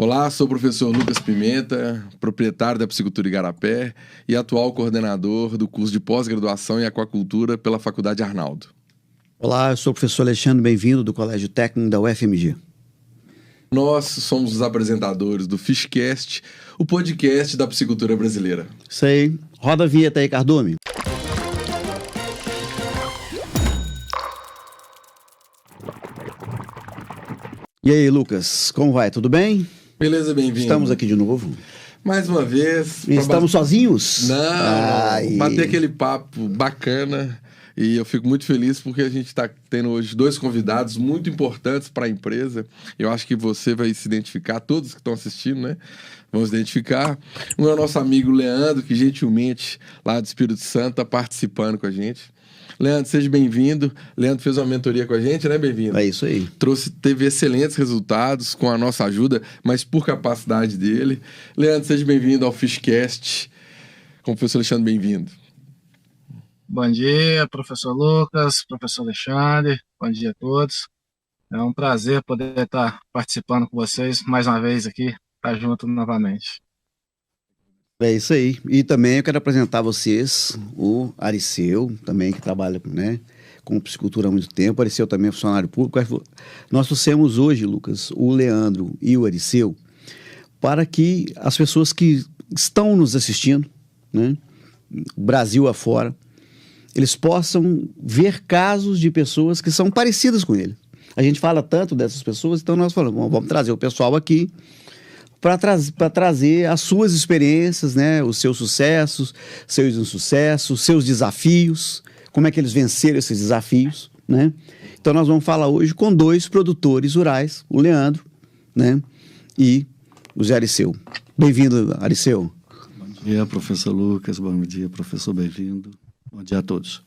Olá, sou o professor Lucas Pimenta, proprietário da Piscicultura Igarapé e atual coordenador do curso de pós-graduação em aquacultura pela Faculdade Arnaldo. Olá, eu sou o professor Alexandre, bem-vindo do Colégio Técnico da UFMG. Nós somos os apresentadores do Fishcast, o podcast da piscicultura brasileira. Isso aí. Roda a vinheta aí, Cardume. E aí, Lucas, como vai? Tudo bem? Beleza, bem-vindo. Estamos aqui de novo. Mais uma vez. Estamos sozinhos? Não, bater aquele papo bacana. E eu fico muito feliz porque a gente está tendo hoje dois convidados muito importantes para a empresa. Eu acho que você vai se identificar, todos que estão assistindo, né? Vão se identificar. Um é o nosso amigo Leandro, que gentilmente, lá do Espírito Santo, está participando com a gente. Leandro, seja bem-vindo. Leandro fez uma mentoria com a gente, né? Bem-vindo. É isso aí. Teve excelentes resultados com a nossa ajuda, mas por capacidade dele. Leandro, seja bem-vindo ao Fishcast. Como professor Alexandre, bem-vindo. Bom dia, professor Lucas, professor Alexandre, bom dia a todos. É um prazer poder estar participando com vocês mais uma vez aqui, estar junto novamente. É isso aí. E também eu quero apresentar a vocês o Ariceu, também que trabalha, né, com piscicultura há muito tempo. O Ariceu também é funcionário público. Nós trouxemos hoje, Lucas, o Leandro e o Ariceu, para que as pessoas que estão nos assistindo, né, Brasil afora, eles possam ver casos de pessoas que são parecidas com ele. A gente fala tanto dessas pessoas, então nós falamos, vamos trazer o pessoal aqui para trazer as suas experiências, né, os seus sucessos, seus insucessos, seus desafios, como é que eles venceram esses desafios, né? Então nós vamos falar hoje com dois produtores rurais, o Leandro, né, e o Zé Ariceu. Bem-vindo, Ariceu. Bom dia, professor Lucas, bom dia, professor, bem-vindo. Bom dia a todos.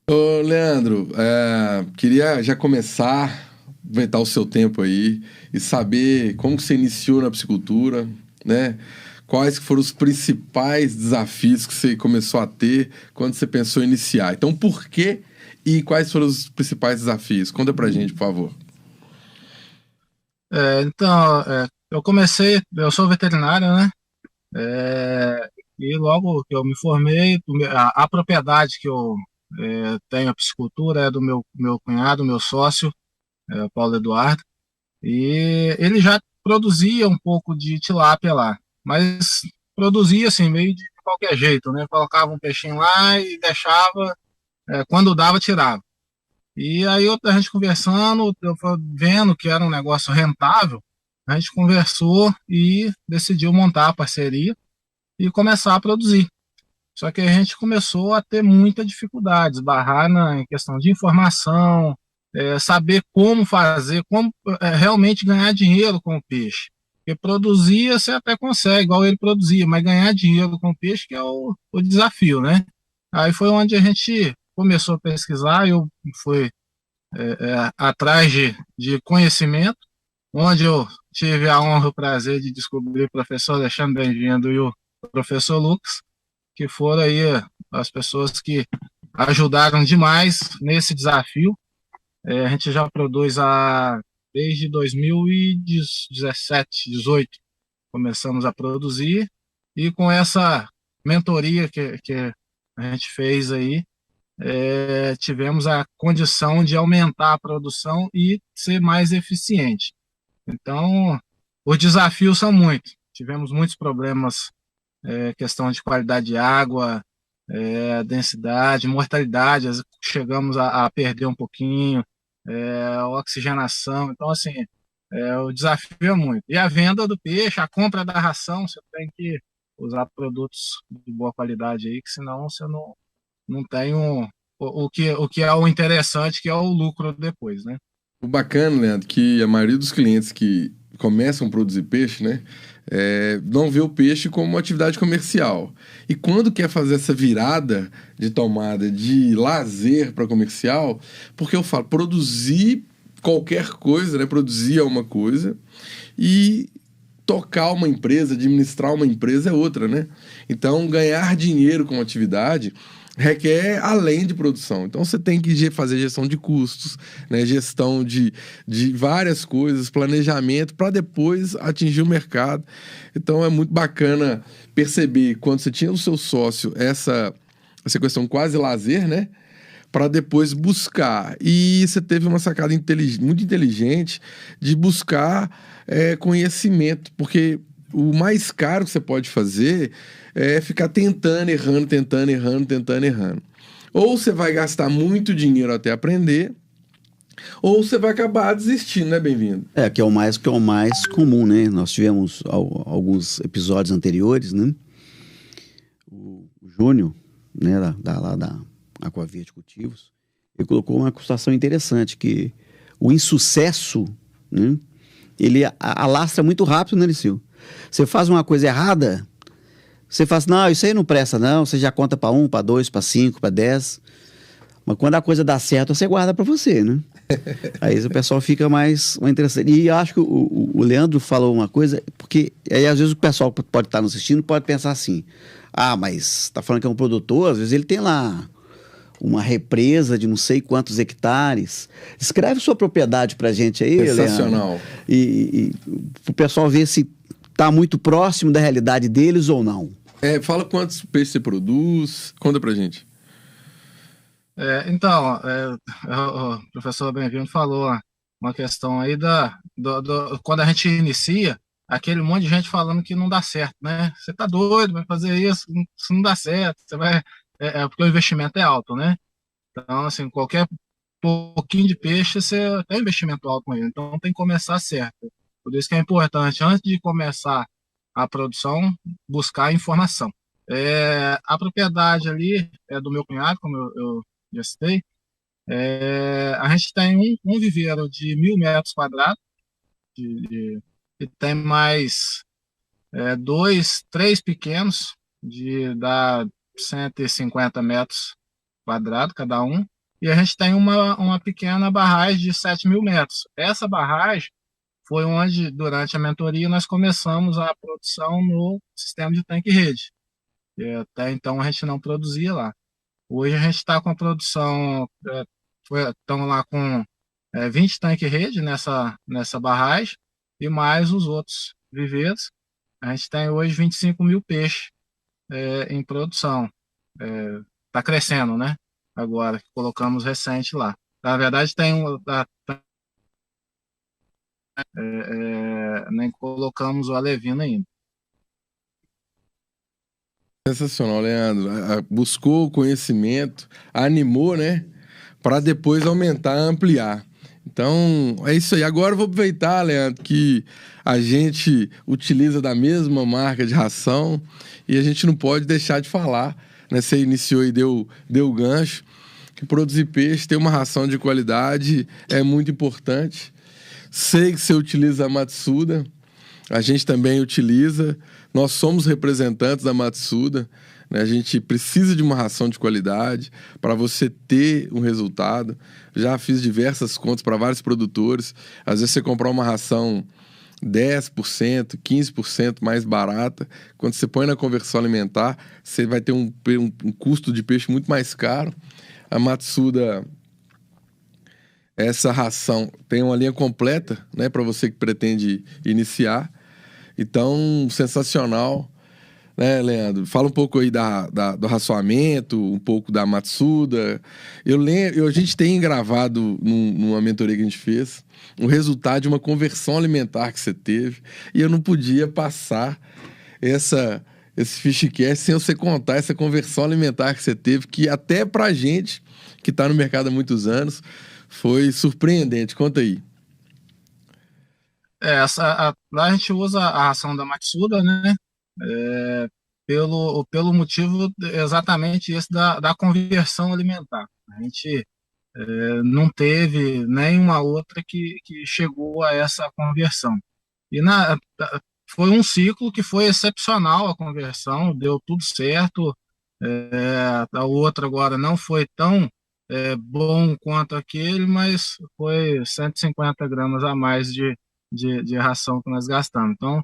Ô, Leandro, queria já começar, aproveitar o seu tempo aí e saber como que você iniciou na piscicultura, né? Quais foram os principais desafios que você começou a ter quando você pensou em iniciar. Então, por quê e quais foram os principais desafios? Conta pra gente, por favor. Eu sou veterinário, né? E logo que eu me formei, a propriedade que eu tenho, a piscicultura, é do meu cunhado, meu sócio, Paulo Eduardo, e ele já produzia um pouco de tilápia lá, mas produzia assim, meio de qualquer jeito, né? Colocava um peixinho lá e deixava, quando dava, tirava. E aí a gente conversando, eu vendo que era um negócio rentável, a gente conversou e decidiu montar a parceria e começar a produzir. Só que a gente começou a ter muita dificuldade, esbarrar em questão de informação, saber como fazer, como realmente ganhar dinheiro com o peixe. Porque produzir você até consegue, igual ele produzia, mas ganhar dinheiro com o peixe que é o desafio, né? Aí foi onde a gente começou a pesquisar, eu fui atrás de conhecimento, onde eu tive a honra e o prazer de descobrir o professor Alexandre, bem-vindo, e o professor Lucas, que foram aí as pessoas que ajudaram demais nesse desafio. A gente já produz desde 2017, 18, começamos a produzir, e com essa mentoria que a gente fez aí, tivemos a condição de aumentar a produção e ser mais eficiente. Então, os desafios são muitos. Tivemos muitos problemas, questão de qualidade de água, densidade, mortalidade, chegamos a perder um pouquinho, oxigenação. Então, assim, o desafio é muito. E a venda do peixe, a compra da ração, você tem que usar produtos de boa qualidade aí, que senão você não tem o que é o interessante, que é o lucro depois, né? O bacana, Leandro, que a maioria dos clientes que começam a produzir peixe, né, não vê o peixe como uma atividade comercial. E quando quer fazer essa virada de tomada de lazer para comercial, porque eu falo, produzir qualquer coisa, né, produzir uma coisa, e tocar uma empresa, administrar uma empresa é outra, né? Então, ganhar dinheiro com atividade requer além de produção. Então você tem que fazer gestão de custos, né? Gestão de várias coisas, planejamento para depois atingir o mercado. Então é muito bacana perceber quando você tinha o seu sócio essa questão quase lazer, né? Para depois buscar. E você teve uma sacada muito inteligente de buscar conhecimento, porque o mais caro que você pode fazer é ficar tentando, errando, tentando, errando, tentando, errando. Ou você vai gastar muito dinheiro até aprender, ou você vai acabar desistindo, né, Bem-vindo? Que é o mais comum, né? Nós tivemos alguns episódios anteriores, né? O Júnior, né, da Aquaverde Cultivos, ele colocou uma situação interessante, que o insucesso, né, ele alastra muito rápido, né, Liceu? Você faz uma coisa errada, você fala assim, não, isso aí não presta não, você já conta para 1, para 2, para 5, para 10, mas quando a coisa dá certo, você guarda para você, né? Aí o pessoal fica mais interessante. E eu acho que o Leandro falou uma coisa, porque aí às vezes o pessoal pode estar nos assistindo, pode pensar assim, mas tá falando que é um produtor, às vezes ele tem lá uma represa de não sei quantos hectares. Escreve sua propriedade pra gente aí, sensacional. Leandro. E o pessoal ver se tá muito próximo da realidade deles ou não. Fala quantos peixes você produz, conta pra gente. Então, o professor Bem-vindo falou uma questão aí quando a gente inicia, aquele monte de gente falando que não dá certo, né? Você tá doido, vai fazer isso não dá certo, você vai... porque o investimento é alto, né? Então, assim, qualquer pouquinho de peixe, você tem investimento alto com ele, então tem que começar certo. Por isso que é importante, antes de começar a produção, buscar informação. A propriedade ali é do meu cunhado, como eu já citei. A gente tem um viveiro de 1.000 metros quadrados, e tem mais 3 pequenos, dá 150 metros quadrados cada um, e a gente tem uma pequena barragem de 7.000 metros. Essa barragem foi onde, durante a mentoria, nós começamos a produção no sistema de tanque-rede. Até então a gente não produzia lá. Hoje a gente está com a produção, estamos lá com 20 tanque-rede nessa barragem, e mais os outros viveiros. A gente tem hoje 25.000 peixes em produção. Está crescendo, né? Agora que colocamos recente lá. Na verdade, nem colocamos o alevino ainda. Sensacional, Leandro. Buscou o conhecimento, animou, né? Para depois aumentar, ampliar. Então, é isso aí. Agora eu vou aproveitar, Leandro, que a gente utiliza da mesma marca de ração e a gente não pode deixar de falar, né? Você iniciou e deu o gancho, que produzir peixe, ter uma ração de qualidade é muito importante. Sei que você utiliza a Matsuda, a gente também utiliza, nós somos representantes da Matsuda, né? A gente precisa de uma ração de qualidade para você ter um resultado. Já fiz diversas contas para vários produtores. Às vezes você comprar uma ração 10%, 15% mais barata. Quando você põe na conversão alimentar, você vai ter um custo de peixe muito mais caro. A Matsuda, essa ração tem uma linha completa, né, para você que pretende iniciar. Então, sensacional, né, Leandro? Fala um pouco aí do raçoamento, um pouco da Matsuda. A gente tem gravado numa mentoria que a gente fez o resultado de uma conversão alimentar que você teve, e eu não podia passar esse Fishcast sem você contar essa conversão alimentar que você teve, que até pra gente, que está no mercado há muitos anos, foi surpreendente. Conta aí. Lá a gente usa a ração da Matsuda, né? Pelo motivo exatamente esse da conversão alimentar. A gente não teve nenhuma outra que chegou a essa conversão. E foi um ciclo que foi excepcional a conversão, deu tudo certo. A outra agora não foi tão bom quanto aquele, mas foi 150 gramas a mais de ração que nós gastamos. Então,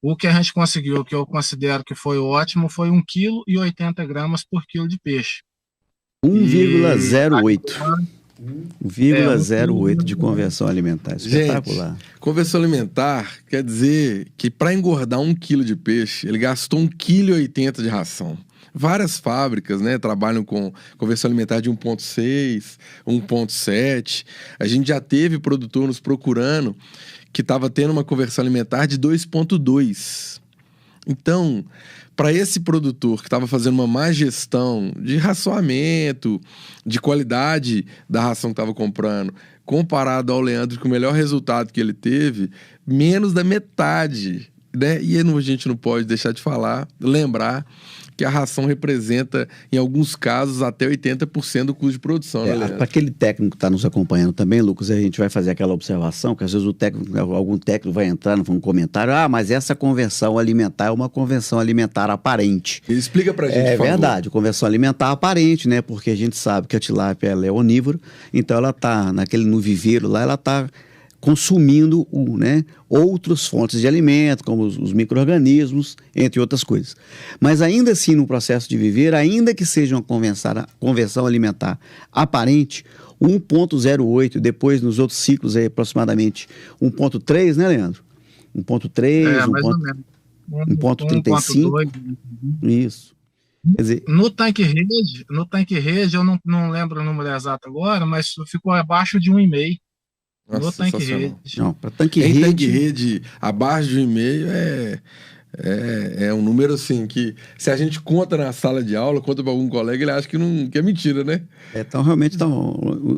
o que a gente conseguiu, que eu considero que foi ótimo, foi 1,80 kg por quilo de peixe. 1,08. 1,08 de conversão alimentar. Espetacular. Gente, conversão alimentar quer dizer que para engordar 1 quilo de peixe, ele gastou 1,80 kg de ração. Várias fábricas, né, trabalham com conversão alimentar de 1,6, 1,7. A gente já teve produtor nos procurando que estava tendo uma conversão alimentar de 2,2. Então, para esse produtor que estava fazendo uma má gestão de racionamento, de qualidade da ração que estava comprando, comparado ao Leandro, que o melhor resultado que ele teve, menos da metade, né? E a gente não pode deixar de lembrar que a ração representa, em alguns casos, até 80% do custo de produção, né, Leandro? Para aquele técnico que está nos acompanhando também, Lucas, a gente vai fazer aquela observação, que às vezes algum técnico vai entrar num comentário, mas essa conversão alimentar é uma conversão alimentar aparente. Explica pra gente, por favor. É verdade, conversão alimentar aparente, né? Porque a gente sabe que a tilápia ela é onívora, então ela está no viveiro lá, ela está consumindo outras fontes de alimento, como os micro-organismos, entre outras coisas. Mas ainda assim, no processo de viver, ainda que seja uma conversão alimentar aparente, 1,08, depois nos outros ciclos aí, aproximadamente 1,3, né, Leandro? 1,3, mais ou menos. 1,35. Isso. Quer dizer, no tanque rede, eu não lembro o número exato agora, mas ficou abaixo de 1,5. No tanque rede. Não, para tanque rede. Tanque rede abaixo de 1,5 é um número assim que, se a gente conta na sala de aula, conta para algum colega, ele acha que é mentira, né? Então, realmente,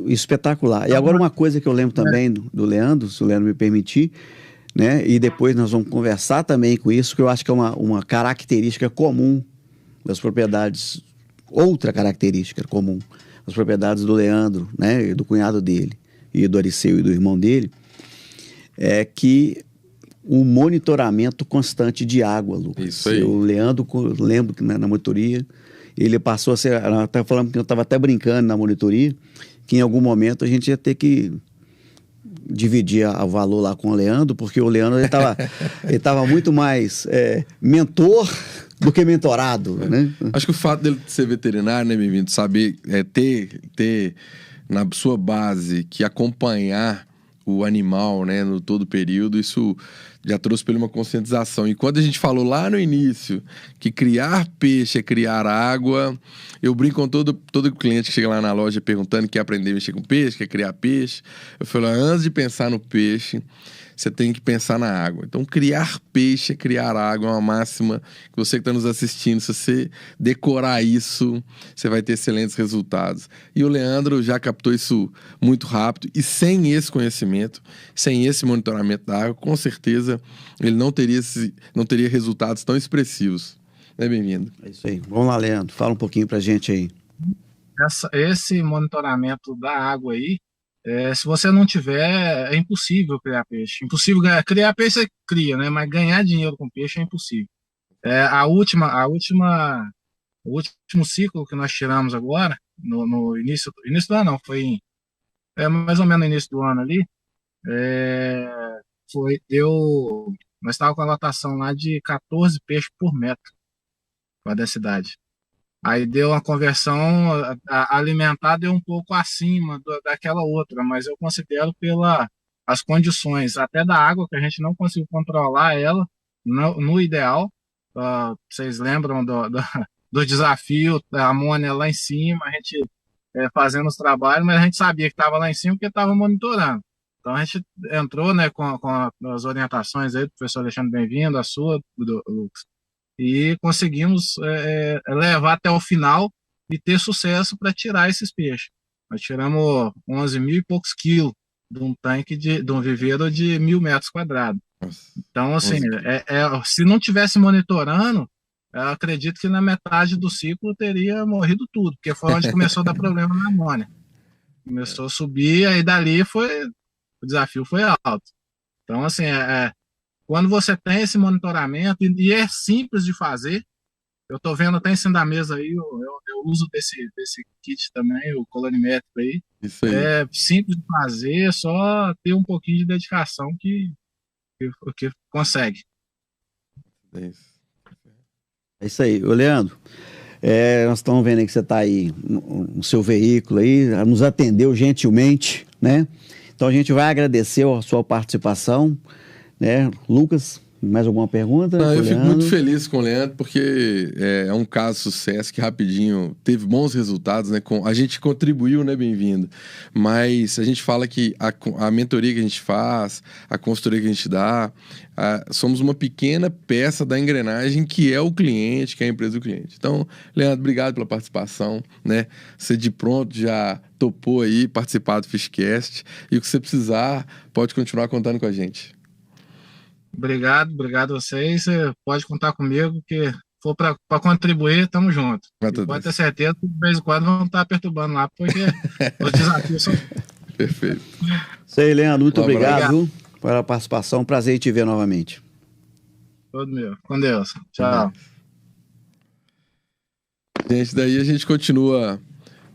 espetacular. E agora, uma coisa que eu lembro também do Leandro, se o Leandro me permitir, né? E depois nós vamos conversar também com isso, que eu acho que é uma característica comum das propriedades, outra característica comum das propriedades do Leandro, né? E do cunhado dele, e do Ariceu e do irmão dele, é que o monitoramento constante de água, Lucas. Isso aí. O Leandro, lembro que na monitoria, ele passou a ser, eu estava falando que eu estava até brincando na monitoria, que em algum momento a gente ia ter que dividir o valor lá com o Leandro, porque o Leandro ele estava muito mais mentor do que mentorado, né? Acho que o fato dele ser veterinário, né, bem-vindo, saber ter na sua base que acompanhar o animal, né, no todo período, isso já trouxe para ele uma conscientização. E quando a gente falou lá no início que criar peixe é criar água, eu brinco com todo cliente que chega lá na loja perguntando que quer aprender a mexer com peixe, quer criar peixe. Eu falo, antes de pensar no peixe, você tem que pensar na água. Então, criar peixe é criar água, é uma máxima que você que está nos assistindo, se você decorar isso, você vai ter excelentes resultados. E o Leandro já captou isso muito rápido, e sem esse conhecimento, sem esse monitoramento da água, com certeza ele não teria resultados tão expressivos. Né, bem-vindo? É isso aí. Vamos lá, Leandro, fala um pouquinho pra gente aí. Esse monitoramento da água aí, se você não tiver, é impossível criar peixe. Impossível criar peixe, você cria, né? Mas ganhar dinheiro com peixe é impossível. O último ciclo que nós tiramos agora, no início do ano, não, foi mais ou menos no início do ano ali, nós estávamos com a lotação lá de 14 peixes por metro para a densidade. Aí deu uma conversão alimentar, deu um pouco acima daquela outra, mas eu considero as condições, até da água, que a gente não conseguiu controlar ela no ideal. Vocês lembram do desafio da amônia lá em cima, a gente fazendo os trabalhos, mas a gente sabia que estava lá em cima porque estava monitorando. Então a gente entrou, né, com as orientações aí do professor Alexandre, bem-vindo, a sua, do Lucas, e conseguimos levar até o final e ter sucesso para tirar esses peixes. Nós tiramos 11 mil e poucos quilos de um tanque de um viveiro de 1.000 metros quadrados. Então, assim, se não tivesse monitorando, eu acredito que na metade do ciclo teria morrido tudo, porque foi onde começou a dar problema na amônia. Começou a subir, aí dali o desafio foi alto. Então, assim, quando você tem esse monitoramento, e é simples de fazer, eu estou vendo até em cima da mesa aí, eu uso desse kit também, o colorimétrico aí. Isso aí. É simples de fazer, é só ter um pouquinho de dedicação que consegue. É isso aí. Ô, Leandro, Nós estamos vendo aí que você está aí no seu veículo aí, nos atendeu gentilmente, né? Então a gente vai agradecer a sua participação, né? Lucas, mais alguma pergunta? Não, eu fico muito feliz com o Leandro, porque é um caso de sucesso que rapidinho teve bons resultados, né? A gente contribuiu, né, Bem-vindo? Mas a gente fala que a mentoria que a gente faz, a consultoria que a gente dá, somos uma pequena peça da engrenagem que é o cliente, que é a empresa do cliente. Então, Leandro, obrigado pela participação, né? Você de pronto já topou aí participar do Fishcast, e o que você precisar, pode continuar contando com a gente. Obrigado a vocês. Você pode contar comigo, que for para contribuir, tamo junto. Pode ter certeza que de vez em quando vão estar perturbando lá, porque os desafios são... Perfeito. Isso aí, Leandro. Muito obrigado pela participação. Prazer em te ver novamente. Todo meu. Com Deus. Tchau. Gente, daí a gente continua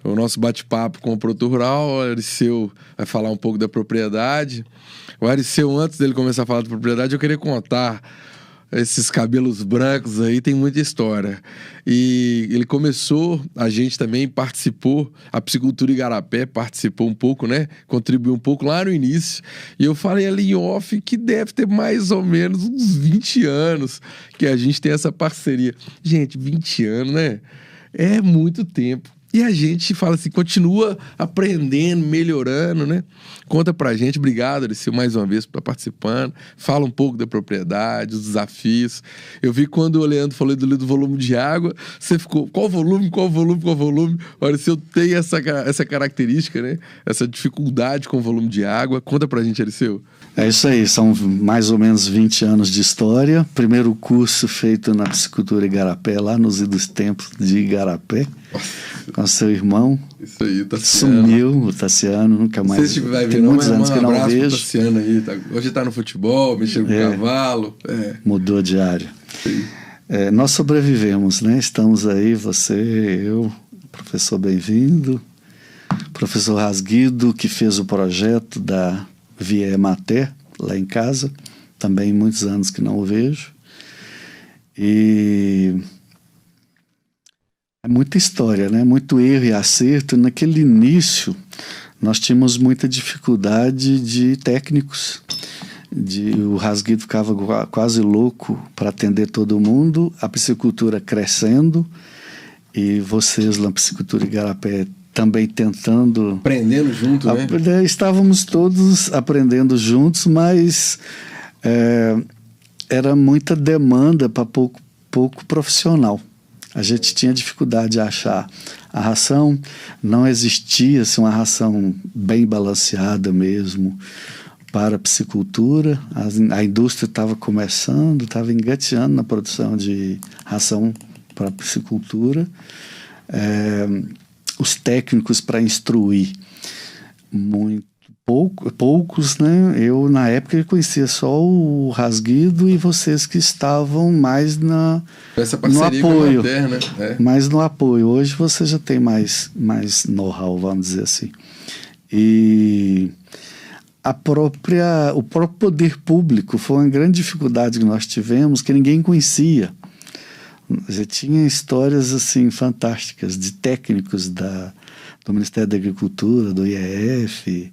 o nosso bate-papo com o produtor rural. O Ariceu vai falar um pouco da propriedade. O Ariceu, antes dele começar a falar da propriedade, eu queria contar esses cabelos brancos aí, tem muita história. E ele começou, a gente também participou, a Piscicultura Igarapé participou um pouco, né? Contribuiu um pouco lá no início. E eu falei ali em off que deve ter mais ou menos uns 20 anos que a gente tem essa parceria. Gente, 20 anos, né? É muito tempo. E a gente fala assim, continua aprendendo, melhorando, né? Conta pra gente. Obrigado, Ariceu, mais uma vez, por estar participando. Fala um pouco da propriedade, os desafios. Eu vi quando o Leandro falou do volume de água, você ficou, qual volume? O Ariceu tem essa característica, né? Essa dificuldade com o volume de água. Conta pra gente, Ariceu. É isso aí, são mais ou menos 20 anos de história. Primeiro curso feito na Piscicultura Igarapé, lá nos idos tempos de Igarapé, com seu irmão. Isso aí, o Tassiano. Sumiu, o Tassiano, nunca mais. Não sei se vai ver, tem muitos anos que não vejo. Tassiano aí, hoje tá no futebol, mexendo com o cavalo. Mudou de área. Nós sobrevivemos, né? Estamos aí, você, eu, professor Bem-vindo, professor Rasguido, que fez o projeto da Via Mater, lá em casa, também muitos anos que não o vejo. E é muita história, né? Muito erro e acerto. Naquele início, nós tínhamos muita dificuldade de técnicos. O Rasguido ficava quase louco para atender todo mundo, a piscicultura crescendo, e vocês lá na Piscicultura Igarapé também tentando... Aprendendo junto, né? Estávamos todos aprendendo juntos, mas era muita demanda para pouco profissional. A gente tinha dificuldade de achar a ração, não existia assim, uma ração bem balanceada mesmo para a piscicultura. A indústria estava começando, estava engateando na produção de ração para a piscicultura. Os técnicos para instruir, poucos, né? Eu, na época, conhecia só o Rasguido e vocês que estavam mais essa parceria no apoio. Com a Mater, né? Mais no apoio. Hoje você já tem mais know-how, vamos dizer assim. E o próprio poder público foi uma grande dificuldade que nós tivemos, que ninguém conhecia. Já tinha histórias assim fantásticas de técnicos do Ministério da Agricultura, do IEF,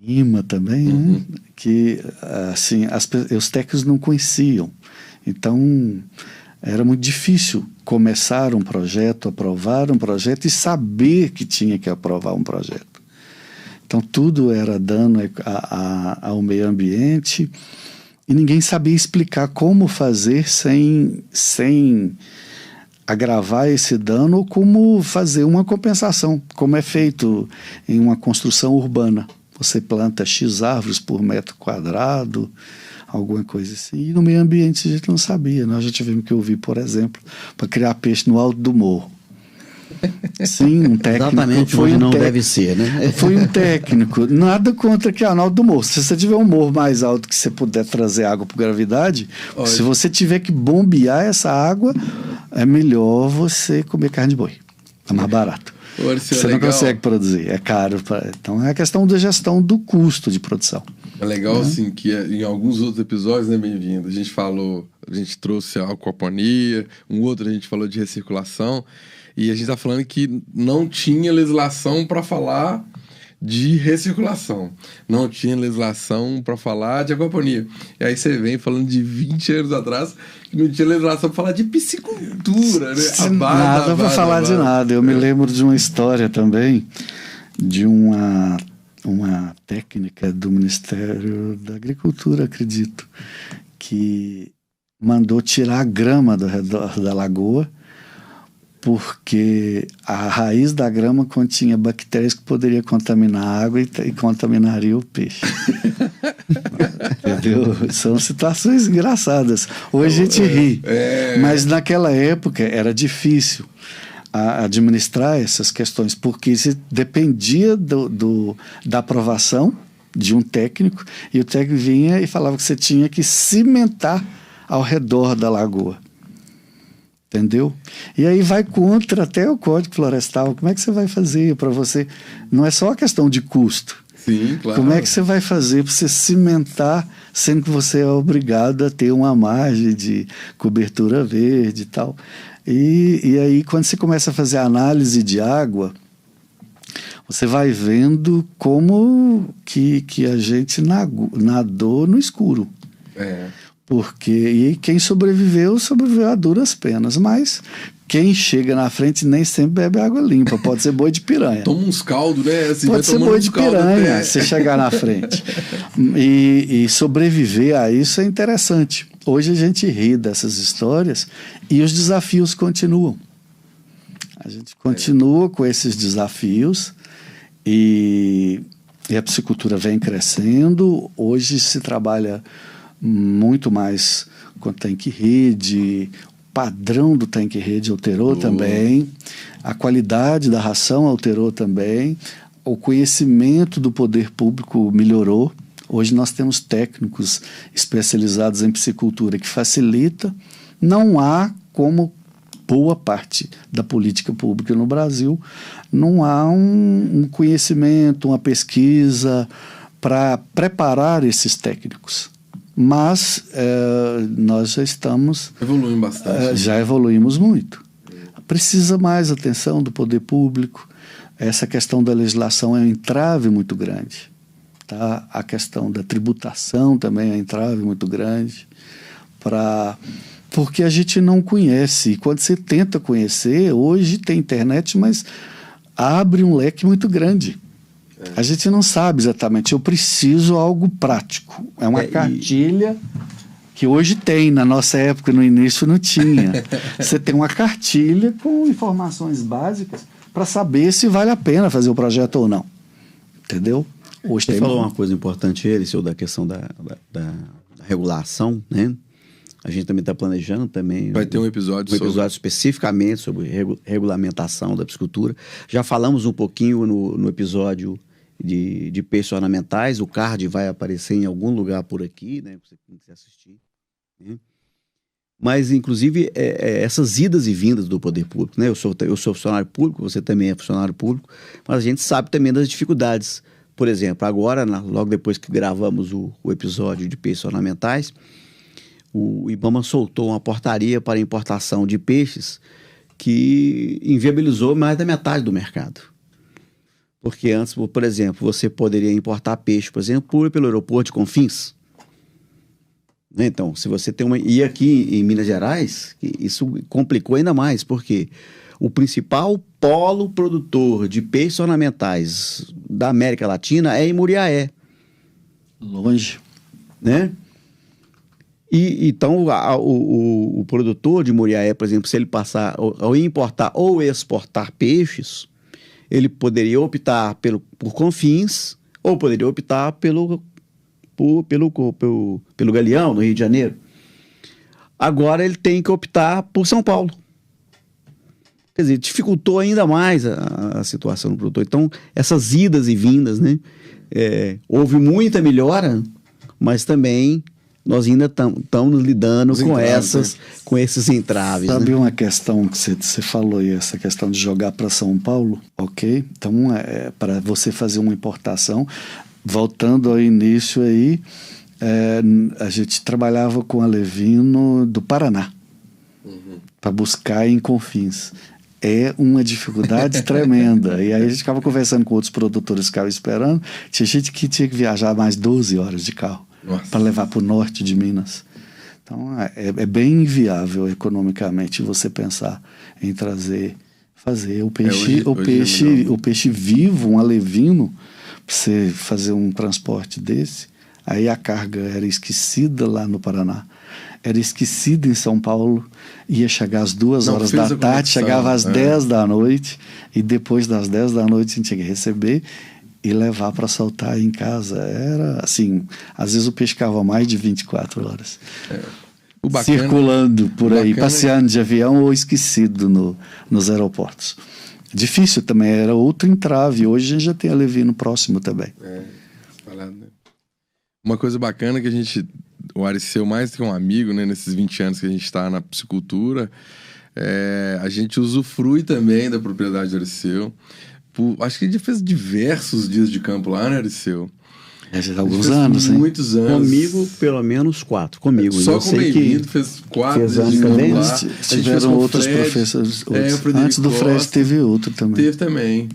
IMA também, né? Que assim, os técnicos não conheciam. Então era muito difícil começar um projeto, aprovar um projeto e saber que tinha que aprovar um projeto. Então tudo era dano ao meio ambiente. E ninguém sabia explicar como fazer sem agravar esse dano, ou como fazer uma compensação, como é feito em uma construção urbana. Você planta X árvores por metro quadrado, alguma coisa assim. E no meio ambiente a gente não sabia. Nós já tivemos que ouvir, por exemplo, para criar peixe no alto do morro. Sim, um técnico. Exatamente, foi não deve ser, né? Foi um técnico. Nada contra que no alto do morro. Se você tiver um morro mais alto que você puder trazer água por gravidade, se você tiver que bombear essa água, é melhor você comer carne de boi. É mais barato. Você não consegue produzir, é caro. Então é a questão da gestão do custo de produção. É legal, assim, que em alguns outros episódios, né, bem-vindo, a gente trouxe a aquaponia, um outro a gente falou de recirculação, e a gente tá falando que não tinha legislação para falar de recirculação, não tinha legislação para falar de aquaponia. E aí você vem falando de 20 anos atrás que não tinha legislação para falar de piscicultura, né? Nada para falar de nada. Eu me lembro de uma história também de uma técnica do Ministério da Agricultura, acredito, que mandou tirar a grama do redor da lagoa porque a raiz da grama continha bactérias que poderiam contaminar a água e contaminaria o peixe. Entendeu? São situações engraçadas. Hoje a gente ri, mas naquela época era difícil administrar essas questões, porque se dependia da aprovação de um técnico, e o técnico vinha e falava que você tinha que cimentar ao redor da lagoa. Entendeu? E aí vai contra até o Código Florestal. Como é que você vai fazer para você? Não é só a questão de custo. Sim, claro. Como é que você vai fazer para você cimentar, sendo que você é obrigado a ter uma margem de cobertura verde e tal? E aí, quando você começa a fazer a análise de água, você vai vendo como que a gente nadou no escuro. E quem sobreviveu a duras penas, mas quem chega na frente nem sempre bebe água limpa, pode ser boi de piranha. Toma uns caldos, né? Assim, pode ser boi de piranha se chegar na frente. E sobreviver a isso é interessante. Hoje a gente ri dessas histórias e os desafios continuam. A gente continua com esses desafios e a piscicultura vem crescendo. Hoje se trabalha muito mais com tanque-rede, o padrão do tanque-rede alterou também, a qualidade da ração alterou também, o conhecimento do poder público melhorou. Hoje nós temos técnicos especializados em piscicultura que facilita. Não há como boa parte da política pública no Brasil, não há um conhecimento, uma pesquisa para preparar esses técnicos. Mas nós já estamos... Evoluindo bastante. Já evoluímos muito. Precisa mais atenção do poder público. Essa questão da legislação é um entrave muito grande. Tá? A questão da tributação também é um entrave muito grande. Porque a gente não conhece. E quando você tenta conhecer, hoje tem internet, mas abre um leque muito grande. A gente não sabe exatamente. Eu preciso algo prático. É uma cartilha que hoje tem. Na nossa época, no início, não tinha. Você tem uma cartilha com informações básicas para saber se vale a pena fazer o projeto ou não. Entendeu? Hoje você falou uma coisa importante, Eliseu, da questão da regulação, né? A gente também está planejando também... Vai ter um episódio especificamente sobre regulamentação da piscicultura. Já falamos um pouquinho no episódio de peixes ornamentais. O card vai aparecer em algum lugar por aqui, né? Para você quiser assistir. Né? Mas, inclusive, essas idas e vindas do poder público, né? Eu sou funcionário público, você também é funcionário público, mas a gente sabe também das dificuldades. Por exemplo, agora, logo depois que gravamos o episódio de peixes ornamentais, o IBAMA soltou uma portaria para importação de peixes que inviabilizou mais da metade do mercado. Porque antes, por exemplo, você poderia importar peixe, por exemplo, pelo aeroporto de Confins. Então, se você tem E aqui em Minas Gerais, isso complicou ainda mais, porque o principal polo produtor de peixes ornamentais da América Latina é em Muriaé. Longe. Né? Então, o produtor de Muriaé, por exemplo, se ele passar ao importar ou exportar peixes, ele poderia optar por Confins ou poderia optar pelo Galeão, no Rio de Janeiro. Agora ele tem que optar por São Paulo. Quer dizer, dificultou ainda mais a situação do produtor. Então, essas idas e vindas, né? Houve muita melhora, mas também nós ainda estamos lidando com esses entraves. Sabe, né? uma questão que você falou aí, essa questão de jogar para São Paulo, ok? Então, para você fazer uma importação, voltando ao início aí, a gente trabalhava com alevino do Paraná, para buscar em Confins. É uma dificuldade tremenda. E aí a gente ficava conversando com outros produtores que ficavam esperando. Tinha gente que tinha que viajar mais 12 horas de carro para levar para o norte de Minas. Então é bem inviável economicamente você pensar em fazer o peixe vivo, um alevino, para você fazer um transporte desse. Aí a carga era esquecida lá no Paraná, era esquecida em São Paulo, ia chegar às 2 horas da tarde, chegava às 10 da noite, e depois das 10 da noite a gente tinha que receber e levar para soltar em casa. Era assim, às vezes o peixe ficava mais de 24 horas. Circulando por aí, passeando de avião ou esquecido nos aeroportos. Difícil também, era outro entrave. Hoje a gente já tem alevino próximo também. Uma coisa bacana que o Ariceu, mais do que um amigo, né, nesses 20 anos que a gente está na piscicultura, a gente usufrui também da propriedade do Ariceu. Acho que a gente fez diversos dias de campo lá, né, Ariceu? Já há alguns anos, hein? Muitos anos. Comigo, pelo menos 4. Comigo. Só com o Bem-vindo fez 4 dias de campo lá. Tiveram outros professores. Antes do Fred teve outro também. Teve também.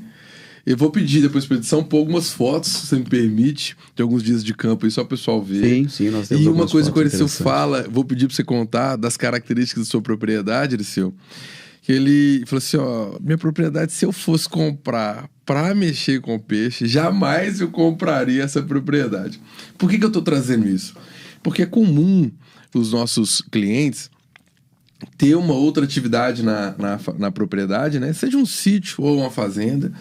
Eu vou pedir depois para edição pôr algumas fotos, se você me permite, de alguns dias de campo aí, só o pessoal ver. Sim, nós temos. E uma coisa que o Ariceu fala, vou pedir para você contar das características da sua propriedade, Ariceu. Que ele falou assim, minha propriedade, se eu fosse comprar para mexer com peixe, jamais eu compraria essa propriedade. Por que eu estou trazendo isso? Porque é comum os nossos clientes ter uma outra atividade na propriedade, né? Seja um sítio ou uma fazenda,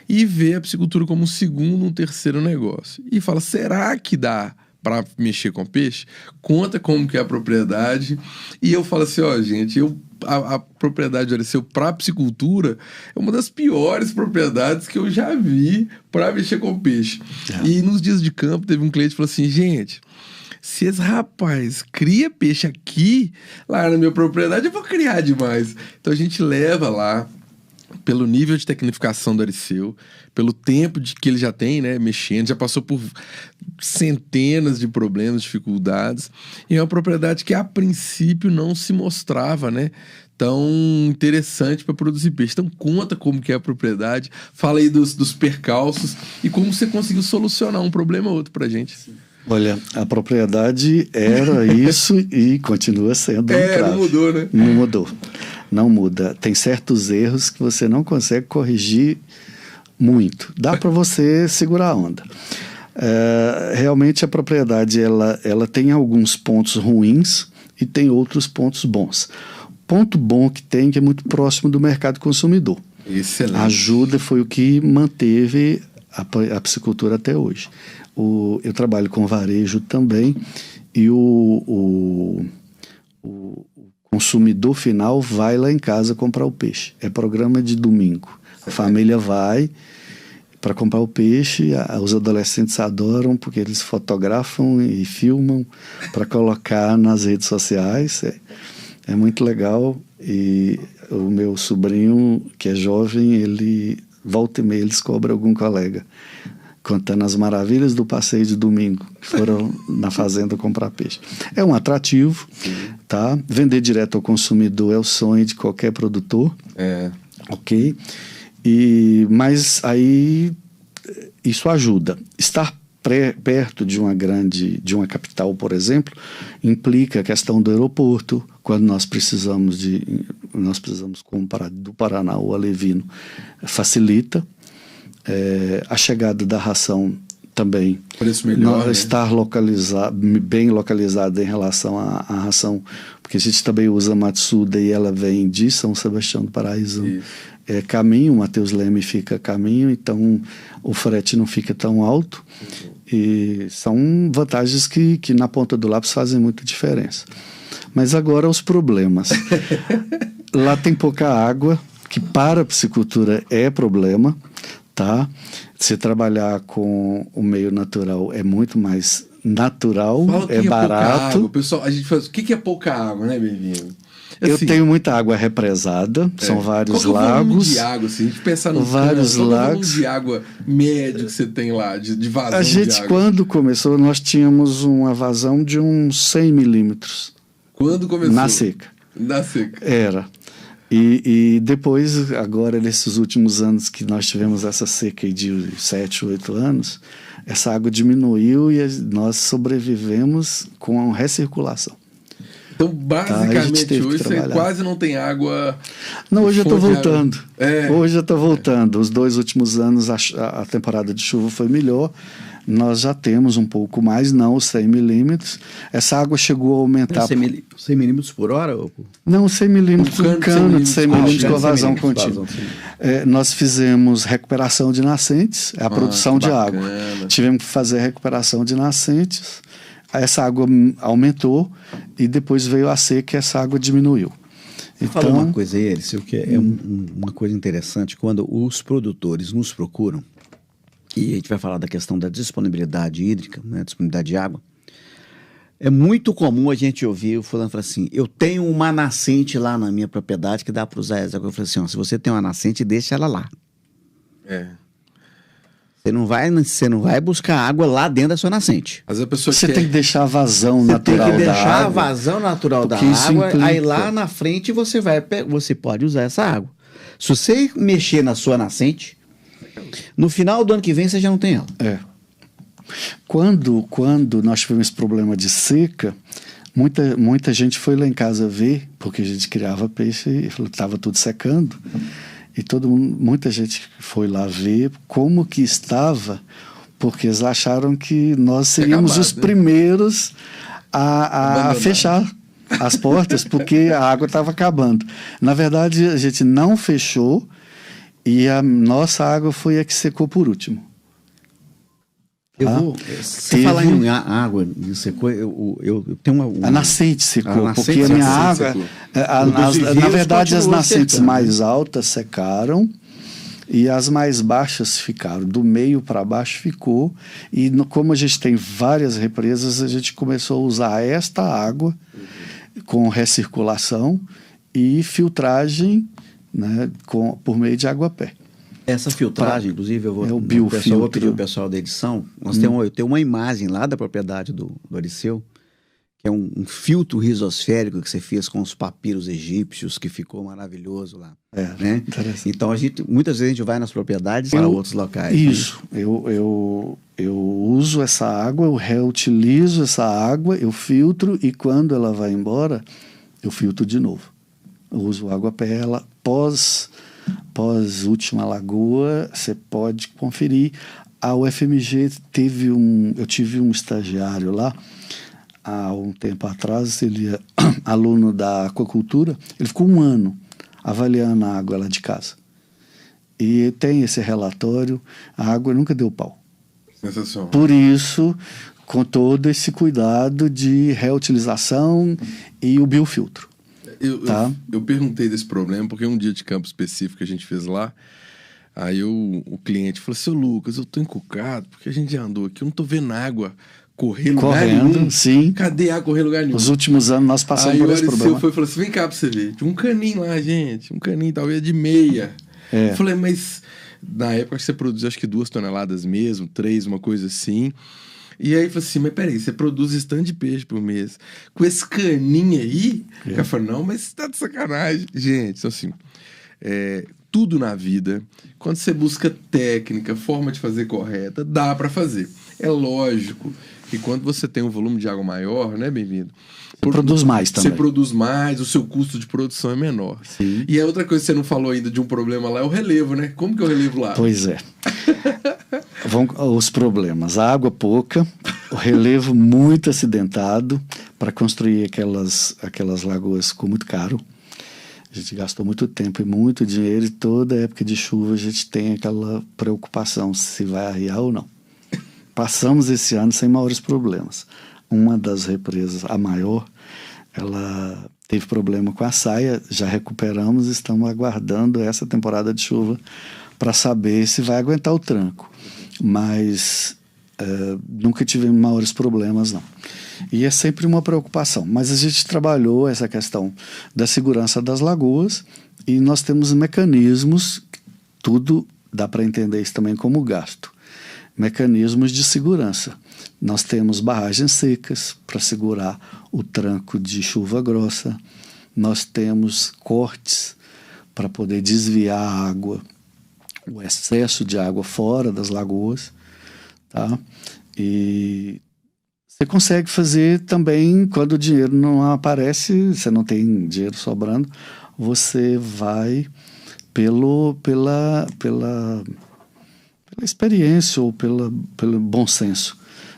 e ver a piscicultura como um segundo, um terceiro negócio. E fala, será que dá para mexer com peixe? Conta como que é a propriedade. E eu falo assim, gente, a propriedade de Ariceu para piscicultura é uma das piores propriedades que eu já vi para mexer com peixe. E nos dias de campo teve um cliente que falou assim, gente, se esse rapaz cria peixe aqui, lá na minha propriedade, eu vou criar demais. Então a gente leva lá, pelo nível de tecnificação do Ariceu, pelo tempo que ele já tem, né, mexendo, já passou por centenas de problemas, dificuldades, e é uma propriedade que a princípio não se mostrava, né, tão interessante para produzir peixe. Então conta como que é a propriedade, fala aí dos percalços e como você conseguiu solucionar um problema ou outro pra gente. Olha, a propriedade era isso e continua sendo. Não mudou, né? Não mudou. Não muda. Tem certos erros que você não consegue corrigir muito. Dá para você segurar a onda. Realmente a propriedade ela tem alguns pontos ruins e tem outros pontos bons. Ponto bom que tem que é muito próximo do mercado consumidor. Excelente. A ajuda foi o que manteve a piscicultura até hoje. Eu trabalho com varejo também e o consumidor final vai lá em casa comprar o peixe. É programa de domingo. A família vai para comprar o peixe, os adolescentes adoram porque eles fotografam e filmam para colocar nas redes sociais. É muito legal. E o meu sobrinho, que é jovem, ele volta e meia ele descobre algum colega contando as maravilhas do passeio de domingo, que foram na fazenda comprar peixe. É um atrativo, tá? Vender direto ao consumidor é o sonho de qualquer produtor. Ok? Mas aí isso ajuda. Estar perto de uma capital, por exemplo, implica a questão do aeroporto. Quando nós precisamos comprar do Paraná o alevino, facilita. A chegada da ração também. Preço melhor, né? Estar bem localizada em relação à ração, porque a gente também usa Matsuda e ela vem de São Sebastião do Paraíso. Caminho, Matheus Leme fica caminho, então o frete não fica tão alto. E são vantagens que na ponta do lápis fazem muita diferença. Mas agora os problemas. Lá tem pouca água, que para a piscicultura é problema. Tá? Se trabalhar com o meio natural é muito mais natural, é barato. Água. Pessoal, a gente faz o que é pouca água, né, bem-vindo? Assim, eu tenho muita água represada, são vários qual lagos. Qual é o volume de água, assim, a gente pensar no vários qual lagos. é o volume de água médio que você tem lá, de vazão a gente, de água? Quando começou, nós tínhamos uma vazão de uns 100 milímetros. Quando começou? Na seca. Na seca. Era. E depois, agora, nesses últimos anos que nós tivemos essa seca aí de 7, 8 anos, essa água diminuiu e nós sobrevivemos com recirculação. Então, basicamente, hoje você quase não tem água... Não, hoje eu estou voltando. Hoje eu estou voltando. Os 2 últimos anos a temporada de chuva foi melhor. Nós já temos um pouco mais, não os 100 milímetros. Essa água chegou a aumentar... 100 milímetros por hora? Ou... Não, 100 milímetros, um cano de 100 milímetros com vazão contínua. Nós fizemos recuperação de nascentes, a produção de água. Tivemos que fazer recuperação de nascentes. Essa água aumentou e depois veio a seca e essa água diminuiu. Então, fala uma coisa aí, Eliseu, que é uma coisa interessante, quando os produtores nos procuram, e a gente vai falar da questão da disponibilidade hídrica, né, disponibilidade de água, é muito comum a gente ouvir o fulano falar assim, eu tenho uma nascente lá na minha propriedade que dá para usar essa água. Eu falo assim, ó, se você tem uma nascente, deixa ela lá. Você não vai buscar água lá dentro da sua nascente. Mas a pessoa você tem que deixar a vazão natural da água. Você tem que deixar a vazão natural da água, aí lá na frente você pode usar essa água. Se você mexer na sua nascente, no final do ano que vem você já não tem ela. Quando nós tivemos esse problema de seca, muita gente foi lá em casa ver, porque a gente criava peixe e estava tudo secando. E muita gente foi lá ver como que estava, porque eles acharam que nós seríamos os primeiros a fechar as portas, porque a água estava acabando. Na verdade, a gente não fechou e a nossa água foi a que secou por último. Você falar em água secou, eu tenho uma... A nascente secou, porque a minha água... na verdade, as nascentes mais altas secaram e as mais baixas ficaram. Do meio para baixo ficou. E como a gente tem várias represas, a gente começou a usar esta água com recirculação e filtragem, né, por meio de água-pé. Essa filtragem, inclusive, eu vou pedir o pessoal da edição. Eu tenho uma imagem lá da propriedade do Ariceu, que é um filtro risosférico que você fez com os papiros egípcios, que ficou maravilhoso lá. Né? Então, muitas vezes a gente vai nas propriedades para outros locais. Isso. Né? Eu uso essa água, eu reutilizo essa água, eu filtro e quando ela vai embora, eu filtro de novo. Eu uso água para ela pós última lagoa, você pode conferir. A UFMG eu tive um estagiário lá há um tempo atrás, ele é aluno da aquacultura, ele ficou 1 ano avaliando a água lá de casa. E tem esse relatório, a água nunca deu pau. Sensacional. Por isso, com todo esse cuidado de reutilização e o biofiltro. Eu perguntei desse problema porque um dia de campo específico que a gente fez lá, aí o cliente falou, seu Lucas, eu tô encucado porque a gente já andou aqui, eu não tô vendo água correr lugar nenhum. Sim. Cadê água correr lugar nenhum? Nos últimos anos nós passamos por esse problema. Aí o foi e falou assim, vem cá pra você ver, tinha um caninho lá, gente, um caninho talvez de meia. Eu falei, mas na época você produziu acho que 2 toneladas mesmo, 3, uma coisa assim. E aí, eu falei assim, mas peraí, você produz esse tanto de peixe por mês com esse caninho aí? O cara falou, não, mas você tá de sacanagem. Gente, então assim, tudo na vida, quando você busca técnica, forma de fazer correta, dá para fazer. É lógico que quando você tem um volume de água maior, né, bem-vindo? Produz mais também. Você produz mais, o seu custo de produção é menor. Sim. E a outra coisa que você não falou ainda de um problema lá é o relevo, né? Como que é o relevo lá? Pois é. Os problemas. A água pouca, o relevo muito acidentado. Para construir aquelas lagoas ficou muito caro. A gente gastou muito tempo e muito dinheiro e toda época de chuva a gente tem aquela preocupação se vai arriar ou não. Passamos esse ano sem maiores problemas. Uma das represas, a maior, ela teve problema com a saia, já recuperamos, estamos aguardando essa temporada de chuva para saber se vai aguentar o tranco. Mas nunca tivemos maiores problemas, não. E é sempre uma preocupação. Mas a gente trabalhou essa questão da segurança das lagoas e nós temos mecanismos, tudo dá para entender isso também como gasto. Mecanismos de segurança. Nós temos barragens secas para segurar o tranco de chuva grossa. Nós temos cortes para poder desviar a água, o excesso de água fora das lagoas, tá? E você consegue fazer também quando o dinheiro não aparece, você não tem dinheiro sobrando, você vai pela experiência ou pelo bom senso.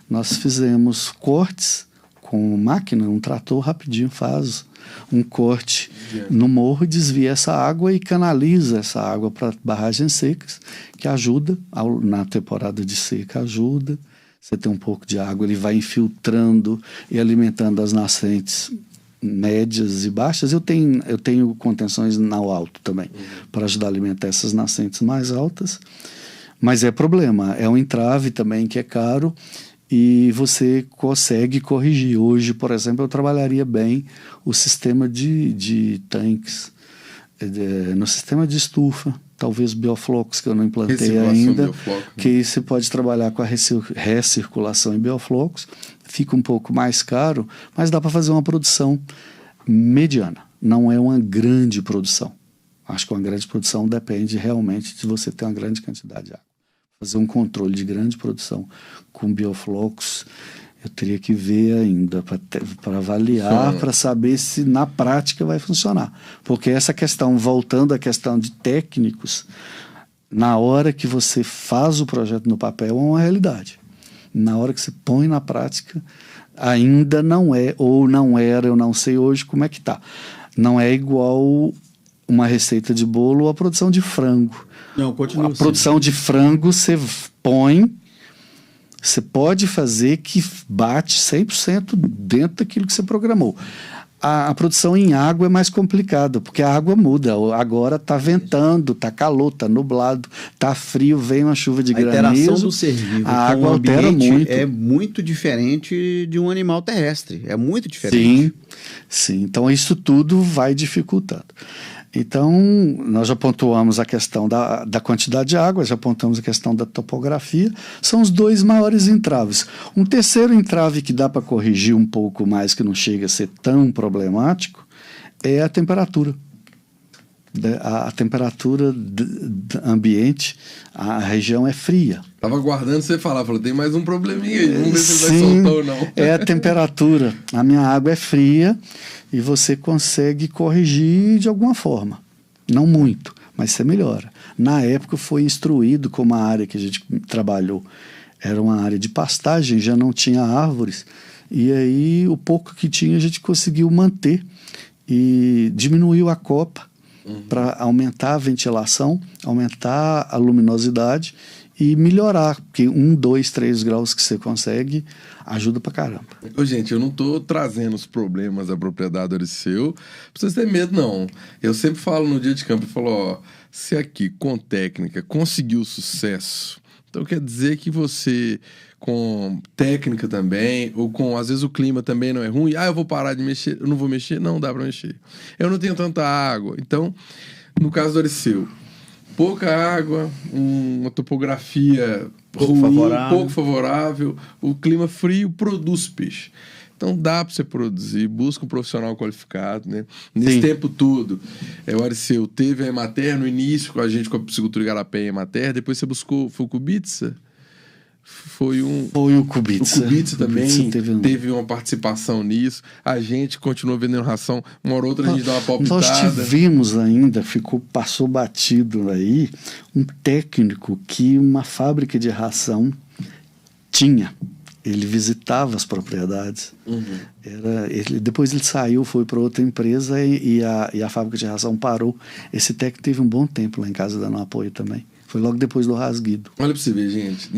Nós fizemos cortes com máquina, um trator rapidinho faz um corte no morro, desvia essa água e canaliza essa água para barragens secas, que ajuda, na temporada de seca ajuda. Você tem um pouco de água, ele vai infiltrando e alimentando as nascentes médias e baixas. Eu tenho contenções no alto também, para ajudar a alimentar essas nascentes mais altas. Mas é problema, é um entrave também que é caro e você consegue corrigir. Hoje, por exemplo, eu trabalharia bem o sistema de tanques, no sistema de estufa, talvez bioflocos, que eu não implantei ainda, que você pode trabalhar com a recirculação em bioflocos, fica um pouco mais caro, mas dá para fazer uma produção mediana, não é uma grande produção. Acho que uma grande produção depende realmente de você ter uma grande quantidade de água. Fazer um controle de grande produção com bioflocos, eu teria que ver ainda para avaliar, para saber se na prática vai funcionar. Porque essa questão, voltando à questão de técnicos, na hora que você faz o projeto no papel é uma realidade. Na hora que você põe na prática, ainda não é, ou não era, eu não sei hoje como é que está. Não é igual uma receita de bolo ou a produção de frango. Não, continua assim. Produção de frango, você põe, você pode fazer que bate 100% dentro daquilo que você programou. A produção em água é mais complicada, porque a água muda. Agora está ventando, está calor, está nublado, está frio, vem uma chuva de granizo. A interação do ser vivo a água com o altera ambiente muito. É muito diferente de um animal terrestre. É muito diferente. Sim. Então isso tudo vai dificultando. Então, nós já pontuamos a questão da quantidade de água, já apontamos a questão da topografia, são os dois maiores entraves. Um terceiro entrave que dá para corrigir um pouco mais, que não chega a ser tão problemático, é a temperatura. A temperatura ambiente, a região é fria. Estava aguardando você falar, falou, tem mais um probleminha aí, vamos ver se ele vai soltar ou não. É a temperatura. A minha água é fria e você consegue corrigir de alguma forma. Não muito, mas você melhora. Na época foi instruído como a área que a gente trabalhou era uma área de pastagem, já não tinha árvores, e aí o pouco que tinha a gente conseguiu manter e diminuiu a copa para aumentar a ventilação, aumentar a luminosidade e melhorar, porque 1, 2, 3 graus que você consegue ajuda pra caramba. Ô, gente, eu não tô trazendo os problemas da propriedade do Ariceu pra vocês terem medo, não. Eu sempre falo no dia de campo, eu falo, ó, se aqui com técnica conseguiu sucesso, então quer dizer que você com técnica também, ou com, às vezes o clima também não é ruim, eu vou parar de mexer, eu não vou mexer, não dá pra mexer. Eu não tenho tanta água. Então, no caso do Ariceu, pouca água, uma topografia pouco favorável, o clima frio produz peixe. Então dá para você produzir, busca um profissional qualificado, né? Nesse tempo todo, o Ariceu teve a Emater no início com a gente, com a piscicultura Igarapé e Emater, depois você buscou, foi o Cubitsa? Foi o Cubitsa. O Cubitsa também teve uma participação nisso. A gente continuou vendendo ração. Uma hora ou outra a gente dá uma palpitada. Nós tivemos ainda, passou batido aí, um técnico que uma fábrica de ração tinha. Ele visitava as propriedades. Depois ele saiu, foi para outra empresa e a fábrica de ração parou. Esse técnico teve um bom tempo lá em casa dando apoio também. Foi logo depois do rasguido. Olha para você ver, gente.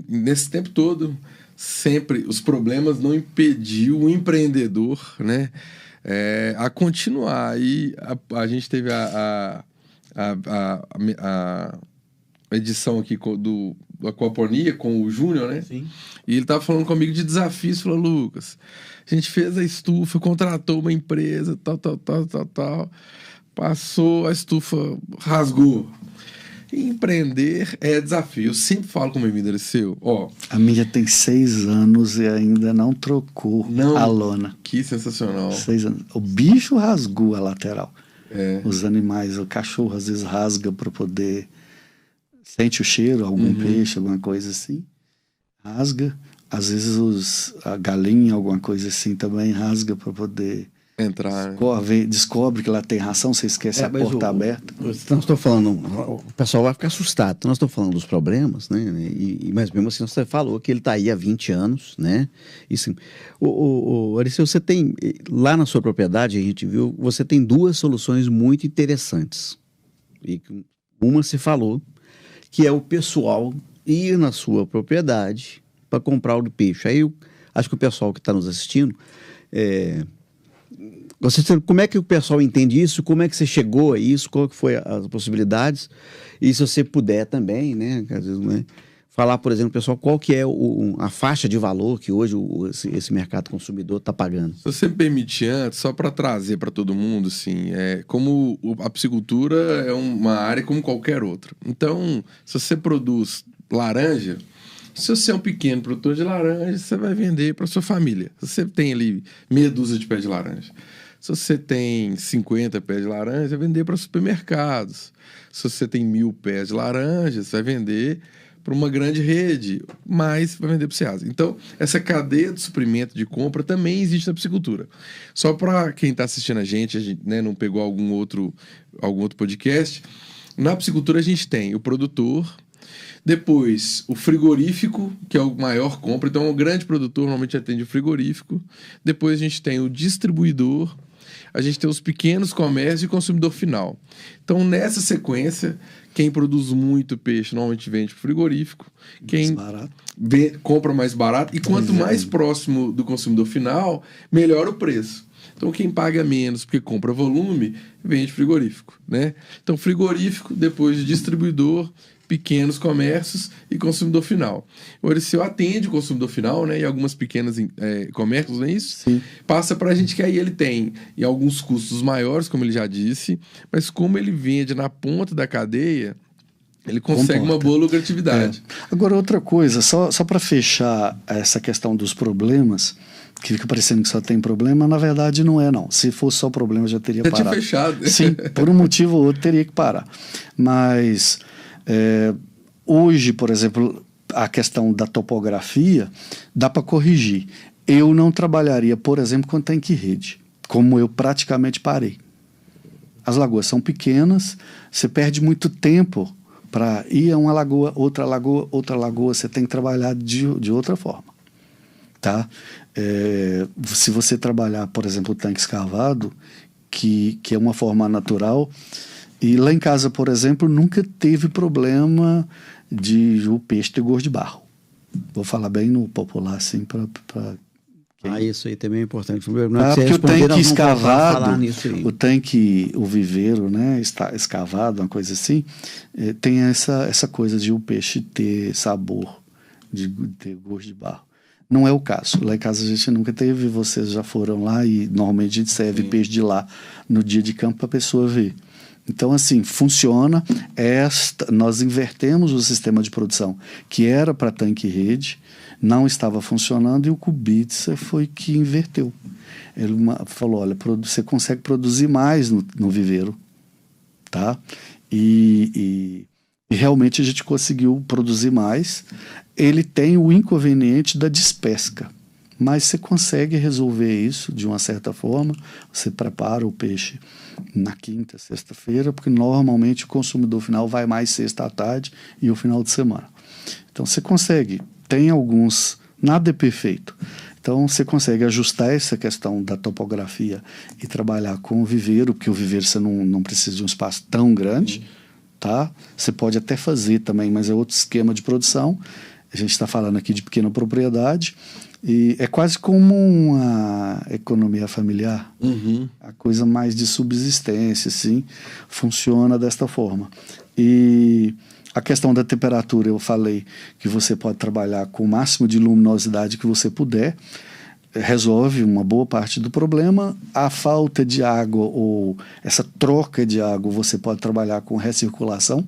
Nesse tempo todo, sempre os problemas não impediu o empreendedor, né, a continuar. E a gente teve a edição aqui aquaponia com o Júnior, né? Sim. E ele tava falando comigo de desafios. Falou, Lucas, a gente fez a estufa, contratou uma empresa, tal. Passou, a estufa rasgou. Empreender é desafio. Eu sempre falo com o meu endereceu, ó. A minha tem 6 anos e ainda não trocou a lona. Que sensacional. 6 anos. O bicho rasgou a lateral. É. Os animais, o cachorro às vezes rasga para poder... Sente o cheiro, algum peixe, alguma coisa assim. Rasga. Às vezes a galinha, alguma coisa assim, também rasga para poder... Entrar. Descobre que ela tem ração, você esquece a porta aberta. Nós estamos falando, o pessoal vai ficar assustado. Então, nós estamos falando dos problemas, né? Mas mesmo assim, você falou que ele está aí há 20 anos, né? Isso. Ariceu, você tem, lá na sua propriedade, a gente viu, você tem 2 soluções muito interessantes. E uma se falou, que é o pessoal ir na sua propriedade para comprar o peixe. Aí eu acho que o pessoal que está nos assistindo. Como é que o pessoal entende isso? Como é que você chegou a isso? Qual que foi as possibilidades? E se você puder também, né? Às vezes, né, falar, por exemplo, pessoal, qual que é a faixa de valor que hoje esse mercado consumidor está pagando? Se você me permite antes, só para trazer para todo mundo, assim, como a piscicultura é uma área como qualquer outra. Então, se você produz laranja, se você é um pequeno produtor de laranja, você vai vender para sua família. Se você tem ali meia dúzia de pés de laranja. Se você tem 50 pés de laranja, vai vender para supermercados. Se você tem 1000 pés de laranja, você vai vender para uma grande rede, mas vai vender para o Ceasa. Então, essa cadeia de suprimento de compra também existe na piscicultura. Só para quem está assistindo a gente, né, não pegou algum outro podcast, na piscicultura a gente tem o produtor, depois o frigorífico, que é o maior compra, então o grande produtor normalmente atende o frigorífico, depois a gente tem o distribuidor, a gente tem os pequenos comércios e o consumidor final. Então, nessa sequência, quem produz muito peixe normalmente vende para o frigorífico, quem compra mais barato, e quanto mais próximo do consumidor final, melhor o preço. Então, quem paga menos porque compra volume, vende frigorífico, né? Então, frigorífico, depois distribuidor, pequenos comércios e consumidor final. O Ariceu atende o consumidor final, né? E algumas pequenas comércios, não é isso? Sim. Passa para a gente que aí ele tem e alguns custos maiores, como ele já disse, mas como ele vende na ponta da cadeia, ele consegue uma boa lucratividade. Agora, outra coisa, só para fechar essa questão dos problemas, que fica parecendo que só tem problema, na verdade não é, não. Se fosse só problema, já teria parado. Já tinha fechado. Sim, por um motivo ou outro teria que parar. Mas hoje, por exemplo, a questão da topografia dá para corrigir. Eu não trabalharia, por exemplo, com tanque-rede, como eu praticamente parei. As lagoas são pequenas, você perde muito tempo para ir a uma lagoa, outra lagoa, você tem que trabalhar de outra forma. Tá? Se você trabalhar, por exemplo, o tanque escavado, que é uma forma natural, e lá em casa, por exemplo, nunca teve problema de o peixe ter gosto de barro. Vou falar bem no popular, assim, para isso aí também é importante. Não é porque o tanque escavado, o viveiro, né, escavado, uma coisa assim, tem essa coisa de o peixe ter sabor, de ter gosto de barro. Não é o caso. Lá em casa a gente nunca teve, vocês já foram lá e normalmente a gente serve peixe de lá no dia de campo para a pessoa ver. Então, assim, funciona. Nós invertemos o sistema de produção, que era para tanque-rede, não estava funcionando, e o Kubica foi que inverteu. Ele falou, olha, você consegue produzir mais no viveiro, tá? E realmente a gente conseguiu produzir mais. Ele tem o inconveniente da despesca, mas você consegue resolver isso de uma certa forma. Você prepara o peixe na quinta, sexta-feira, porque normalmente o consumidor final vai mais sexta à tarde e o final de semana. Então você consegue, tem alguns, nada é perfeito. Então você consegue ajustar essa questão da topografia e trabalhar com o viveiro, porque o viveiro você não precisa de um espaço tão grande, tá? Você pode até fazer também, mas é outro esquema de produção. A gente está falando aqui de pequena propriedade, e é quase como uma economia familiar, a coisa mais de subsistência, assim, funciona desta forma. E A questão da temperatura, eu falei que você pode trabalhar com o máximo de luminosidade que você puder, resolve uma boa parte do problema. A falta de água ou essa troca de água, você pode trabalhar com recirculação,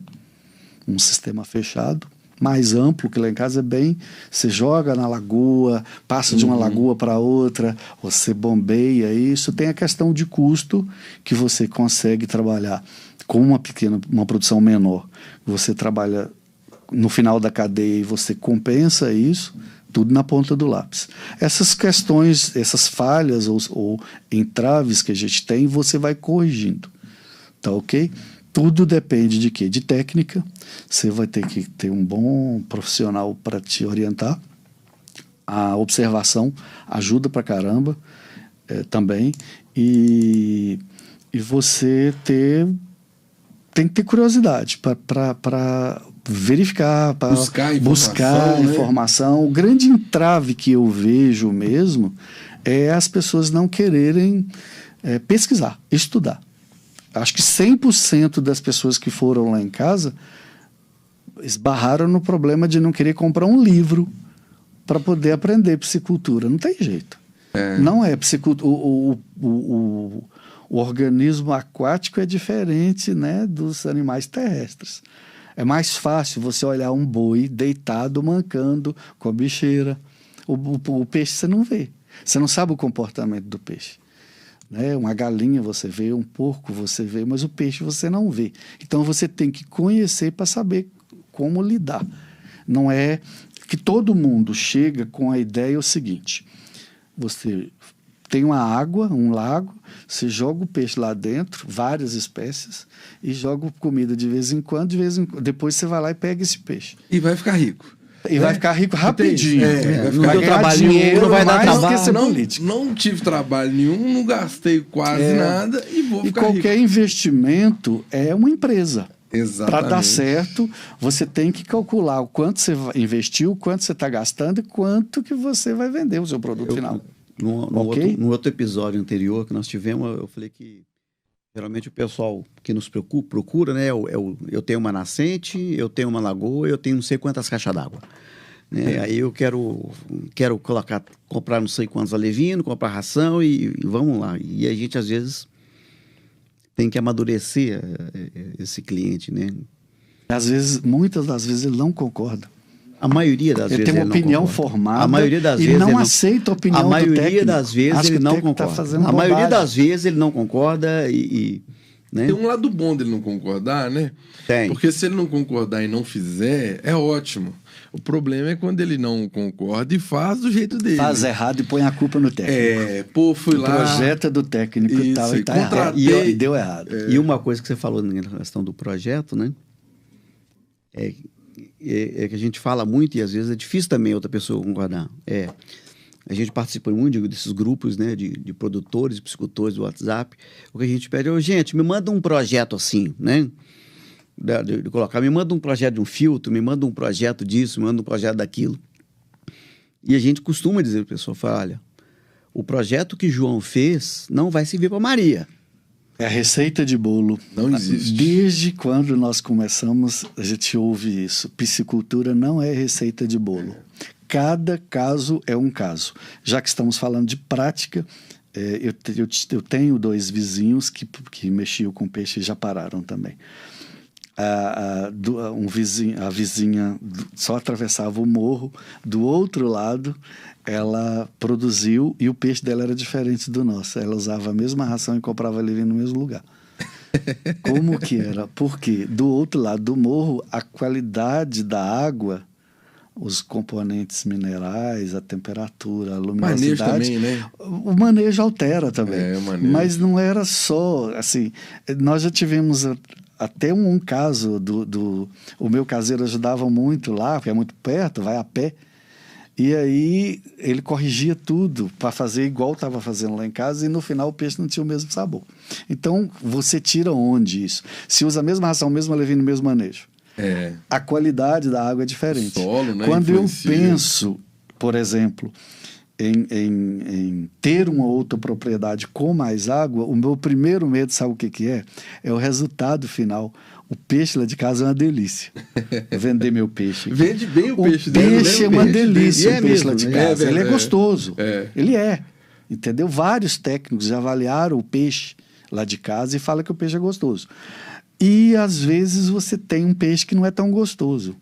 um sistema fechado, mais amplo, que lá em casa é bem, você joga na lagoa, passa de uma lagoa para outra, você bombeia isso. Tem a questão de custo, que você consegue trabalhar com uma produção menor. Você trabalha no final da cadeia e você compensa isso, tudo na ponta do lápis. Essas questões, essas falhas ou entraves que a gente tem, você vai corrigindo, tá ok? Tudo depende de quê? De técnica. Você vai ter que ter um bom profissional para te orientar. A observação ajuda pra caramba também. E você tem que ter curiosidade para verificar, para buscar informação. O grande entrave que eu vejo mesmo é as pessoas não quererem pesquisar, estudar. Acho que 100% das pessoas que foram lá em casa esbarraram no problema de não querer comprar um livro para poder aprender piscicultura. Não tem jeito. Não é piscicultura. O organismo aquático é diferente, né, dos animais terrestres. É mais fácil você olhar um boi deitado, mancando, com a bicheira. O peixe você não vê. Você não sabe o comportamento do peixe. Né? Uma galinha você vê, um porco você vê, mas o peixe você não vê. Então você tem que conhecer para saber como lidar. Não é que todo mundo chega com a ideia o seguinte: você tem uma água, um lago, você joga o peixe lá dentro, várias espécies, e joga comida de vez em quando, depois você vai lá e pega esse peixe. E vai ficar rico. E vai ficar rico rapidinho. Vai ganhar dinheiro, não vai dar trabalho. Não tive trabalho nenhum, não gastei quase nada e vou ficar rico. E qualquer investimento é uma empresa. Exatamente. Para dar certo, você tem que calcular o quanto você investiu, o quanto você está gastando e quanto que você vai vender o seu produto final. No outro episódio anterior que nós tivemos, eu falei que geralmente o pessoal que nos procura, né? Eu tenho uma nascente, eu tenho uma lagoa, eu tenho não sei quantas caixas d'água. Né? Aí eu quero comprar não sei quantos alevinos, comprar ração e vamos lá. E a gente, às vezes, tem que amadurecer esse cliente, né? Muitas das vezes ele não concorda. A maioria das vezes ele tem uma opinião formada. A maioria das vezes ele não aceita a opinião do técnico. A maioria das vezes ele não concorda. A maioria das vezes ele não concorda né? Tem um lado bom dele não concordar, né? Tem. Porque se ele não concordar e não fizer, é ótimo. O problema é quando ele não concorda e faz do jeito dele. Faz errado e põe a culpa no técnico. Fui lá... O projeto é do técnico e tal, e tá errado. E deu errado. E uma coisa que você falou na questão do projeto, né? É que a gente fala muito e às vezes é difícil também outra pessoa concordar. A gente participa muito desses grupos, né, de produtores, piscicultores do WhatsApp. O que a gente pede é, gente, me manda um projeto assim, né? De colocar, me manda um projeto de um filtro, me manda um projeto disso, me manda um projeto daquilo. E a gente costuma dizer para a pessoa, olha, o projeto que João fez não vai servir para Maria. É a receita de bolo. Não existe. Desde quando nós começamos, a gente ouve isso. Piscicultura não é receita de bolo. Cada caso é um caso. Já que estamos falando de prática, eu tenho 2 vizinhos que mexiam com peixe e já pararam também. A vizinha só atravessava o morro, do outro lado ela produziu e o peixe dela era diferente do nosso. Ela usava a mesma ração e comprava ali no mesmo lugar. Como que era? Porque do outro lado do morro, a qualidade da água, os componentes minerais, a temperatura, a luminosidade... Manejo também, né? O manejo altera também. O manejo. Mas não era só... assim, nós já tivemos... Até um caso o meu caseiro ajudava muito lá, porque é muito perto, vai a pé. E aí ele corrigia tudo para fazer igual estava fazendo lá em casa e no final o peixe não tinha o mesmo sabor. Então, você tira onde isso? Se usa a mesma ração, o mesmo alevino, o mesmo manejo. A qualidade da água é diferente. O solo, né? Quando eu penso, por exemplo, em ter uma outra propriedade com mais água, o meu primeiro medo, sabe o que é? É o resultado final. O peixe lá de casa é uma delícia. Vender meu peixe aqui. Vende bem o peixe. O peixe é uma delícia, o peixe lá de casa. Ele é gostoso. É. Ele é. Entendeu? Vários técnicos já avaliaram o peixe lá de casa e falam que o peixe é gostoso. E, às vezes, você tem um peixe que não é tão gostoso.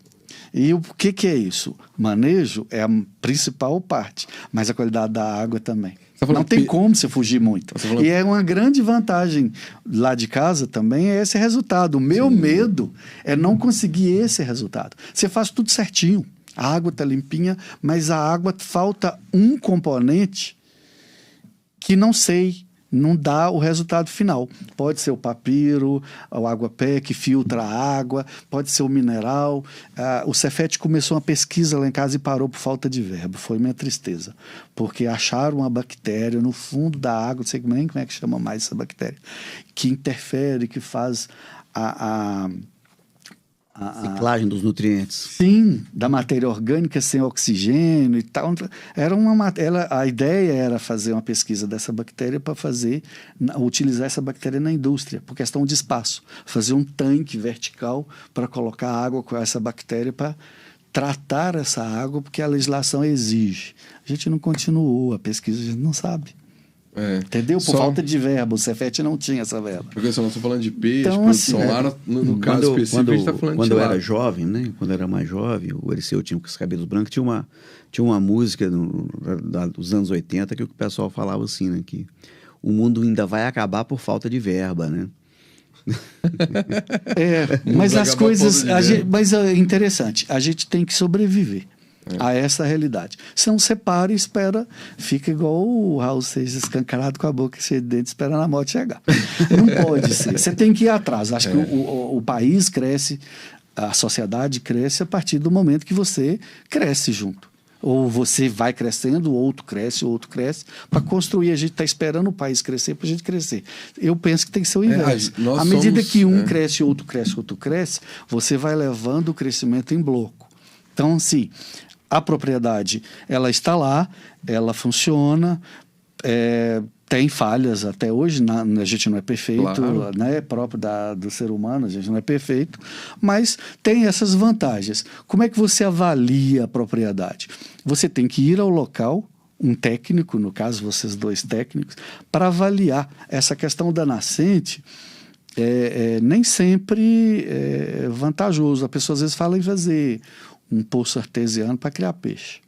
E o que é isso? Manejo é a principal parte, mas a qualidade da água também. Não tem como você fugir muito. E é uma grande vantagem lá de casa também é esse resultado. O meu medo é não conseguir esse resultado. Você faz tudo certinho. A água está limpinha, mas a água falta um componente que não dá o resultado final. Pode ser o papiro, o água-pé que filtra a água, pode ser o mineral. O Cefet começou uma pesquisa lá em casa e parou por falta de verbo. Foi minha tristeza. Porque acharam uma bactéria no fundo da água, não sei nem como é que chama mais essa bactéria, que interfere, que faz a ciclagem dos nutrientes. Sim, da matéria orgânica sem oxigênio e tal. A ideia era fazer uma pesquisa dessa bactéria para utilizar essa bactéria na indústria, por questão de espaço. Fazer um tanque vertical para colocar água com essa bactéria para tratar essa água, porque a legislação exige. A gente não continuou a pesquisa, a gente não sabe. Entendeu? Por falta de verbo. O Cefet não tinha essa verba. Porque se eu não estou falando de peixe, então, produção lá, no caso específico, a gente está falando quando de eu era jovem, né? Quando eu era mais jovem, o Ariceu tinha com os cabelos brancos, tinha uma música dos anos 80 que o pessoal falava assim, né? Que o mundo ainda vai acabar por falta de verba, né? Mas as coisas... Mas é interessante, a gente tem que sobreviver a essa realidade. Se não separa e espera, fica igual o Raul Seixas, escancarado com a boca cheia de dentes, esperando a morte chegar. Não pode ser. Você tem que ir atrás. Acho que o país cresce, a sociedade cresce a partir do momento que você cresce junto. Ou você vai crescendo, o outro cresce, para construir. A gente está esperando o país crescer para a gente crescer. Eu penso que tem que ser o inverso. À medida que um cresce, outro cresce, você vai levando o crescimento em bloco. Então, assim, a propriedade, ela está lá, ela funciona, tem falhas até hoje, a gente não é perfeito, claro, né? Próprio do ser humano, a gente não é perfeito, mas tem essas vantagens. Como é que você avalia a propriedade? Você tem que ir ao local, um técnico, no caso vocês dois técnicos, para avaliar essa questão da nascente. Nem sempre é vantajoso. A pessoa às vezes fala em fazer um poço artesiano para criar peixe.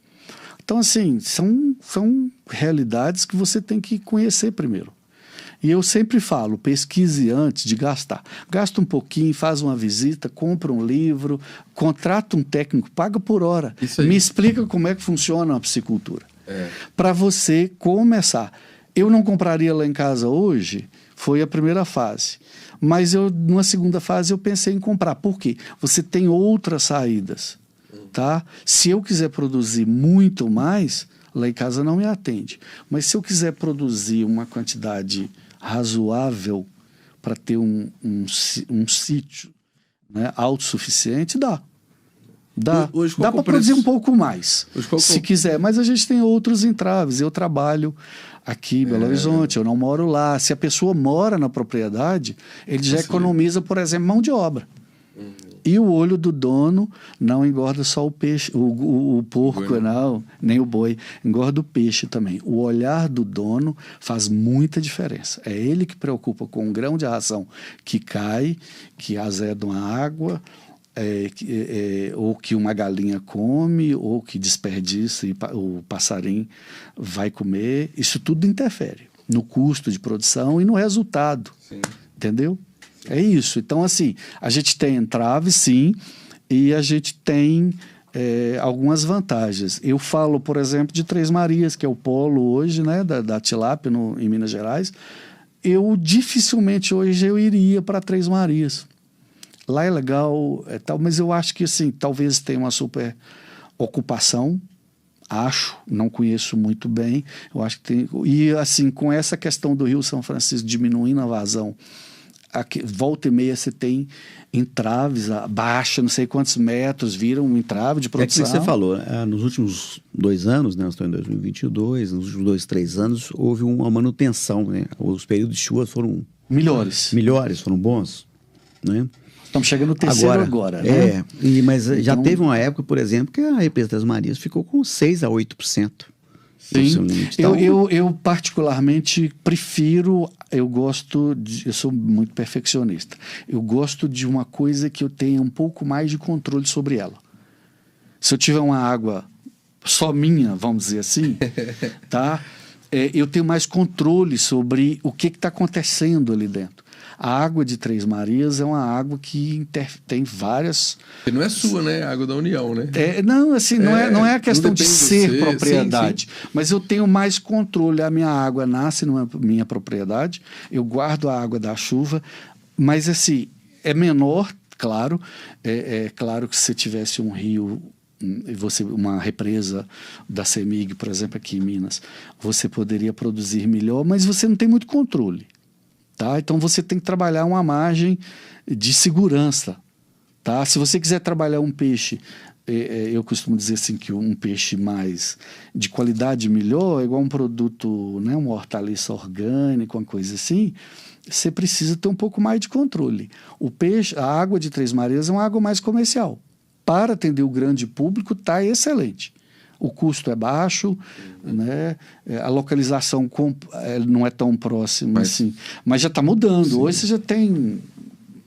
Então, assim, são realidades que você tem que conhecer primeiro. E eu sempre falo, pesquise antes de gastar. Gasta um pouquinho, faz uma visita, compra um livro, contrata um técnico, paga por hora. Me explica como é que funciona a piscicultura. Para você começar. Eu não compraria lá em casa hoje, foi a primeira fase. Mas numa segunda fase eu pensei em comprar. Por quê? Você tem outras saídas. Tá? Se eu quiser produzir muito mais, lá em casa não me atende. Mas se eu quiser produzir uma quantidade razoável para ter um sítio, né, autossuficiente, dá. Dá para produzir um pouco mais, se quiser. Mas a gente tem outros entraves. Eu trabalho aqui em Belo Horizonte, eu não moro lá. Se a pessoa mora na propriedade, ele já economiza, por exemplo, mão de obra. E o olho do dono não engorda só o peixe, o porco, não, nem o boi, engorda o peixe também. O olhar do dono faz muita diferença. É ele que preocupa com um grão de ração que cai, que azeda uma água, ou que uma galinha come, ou que desperdiça e o passarinho vai comer. Isso tudo interfere no custo de produção e no resultado. Sim. Entendeu? É isso. Então, assim, a gente tem entraves, sim, e a gente tem algumas vantagens. Eu falo, por exemplo, de Três Marias, que é o polo hoje, né, da tilápia em Minas Gerais. Eu dificilmente hoje eu iria para Três Marias. Lá é legal, tal, mas eu acho que, assim, talvez tenha uma super ocupação. Não conheço muito bem. Eu acho que tem. E, assim, com essa questão do Rio São Francisco diminuindo a vazão, aqui, volta e meia você tem entraves, baixa não sei quantos metros, viram um entrave de produção. É que você falou, nos últimos 2 anos, né, nós estamos em 2022, nos últimos 2, 3 anos, houve uma manutenção, né? Os períodos de chuva foram melhores, foram bons, né? Estamos chegando no terceiro agora, né? Mas então, já teve uma época, por exemplo, que a represa das Marias ficou com 6 a 8%. Sim, então, eu particularmente prefiro, eu sou muito perfeccionista, eu gosto de uma coisa que eu tenha um pouco mais de controle sobre ela. Se eu tiver uma água só minha, vamos dizer assim, tá? Eu tenho mais controle sobre o que está acontecendo ali dentro. A água de Três Marias é uma água que tem várias... E não é sua, né? É a água da União, né? Não, assim, não é a questão de ser propriedade, sim. Mas eu tenho mais controle. A minha água nasce numa minha propriedade, eu guardo a água da chuva, mas assim, é menor, claro. É claro que se tivesse um rio, uma represa da CEMIG, por exemplo, aqui em Minas, você poderia produzir melhor, mas você não tem muito controle. Tá? Então você tem que trabalhar uma margem de segurança. Tá? Se você quiser trabalhar um peixe, eu costumo dizer assim que um peixe mais de qualidade melhor, igual um produto, né, uma hortaliça orgânica, uma coisa assim, você precisa ter um pouco mais de controle. O peixe, a água de Três Marias é uma água mais comercial. Para atender o grande público, está excelente. O custo é baixo, né? A localização não é tão próxima assim, mas já está mudando. Sim. Hoje você já tem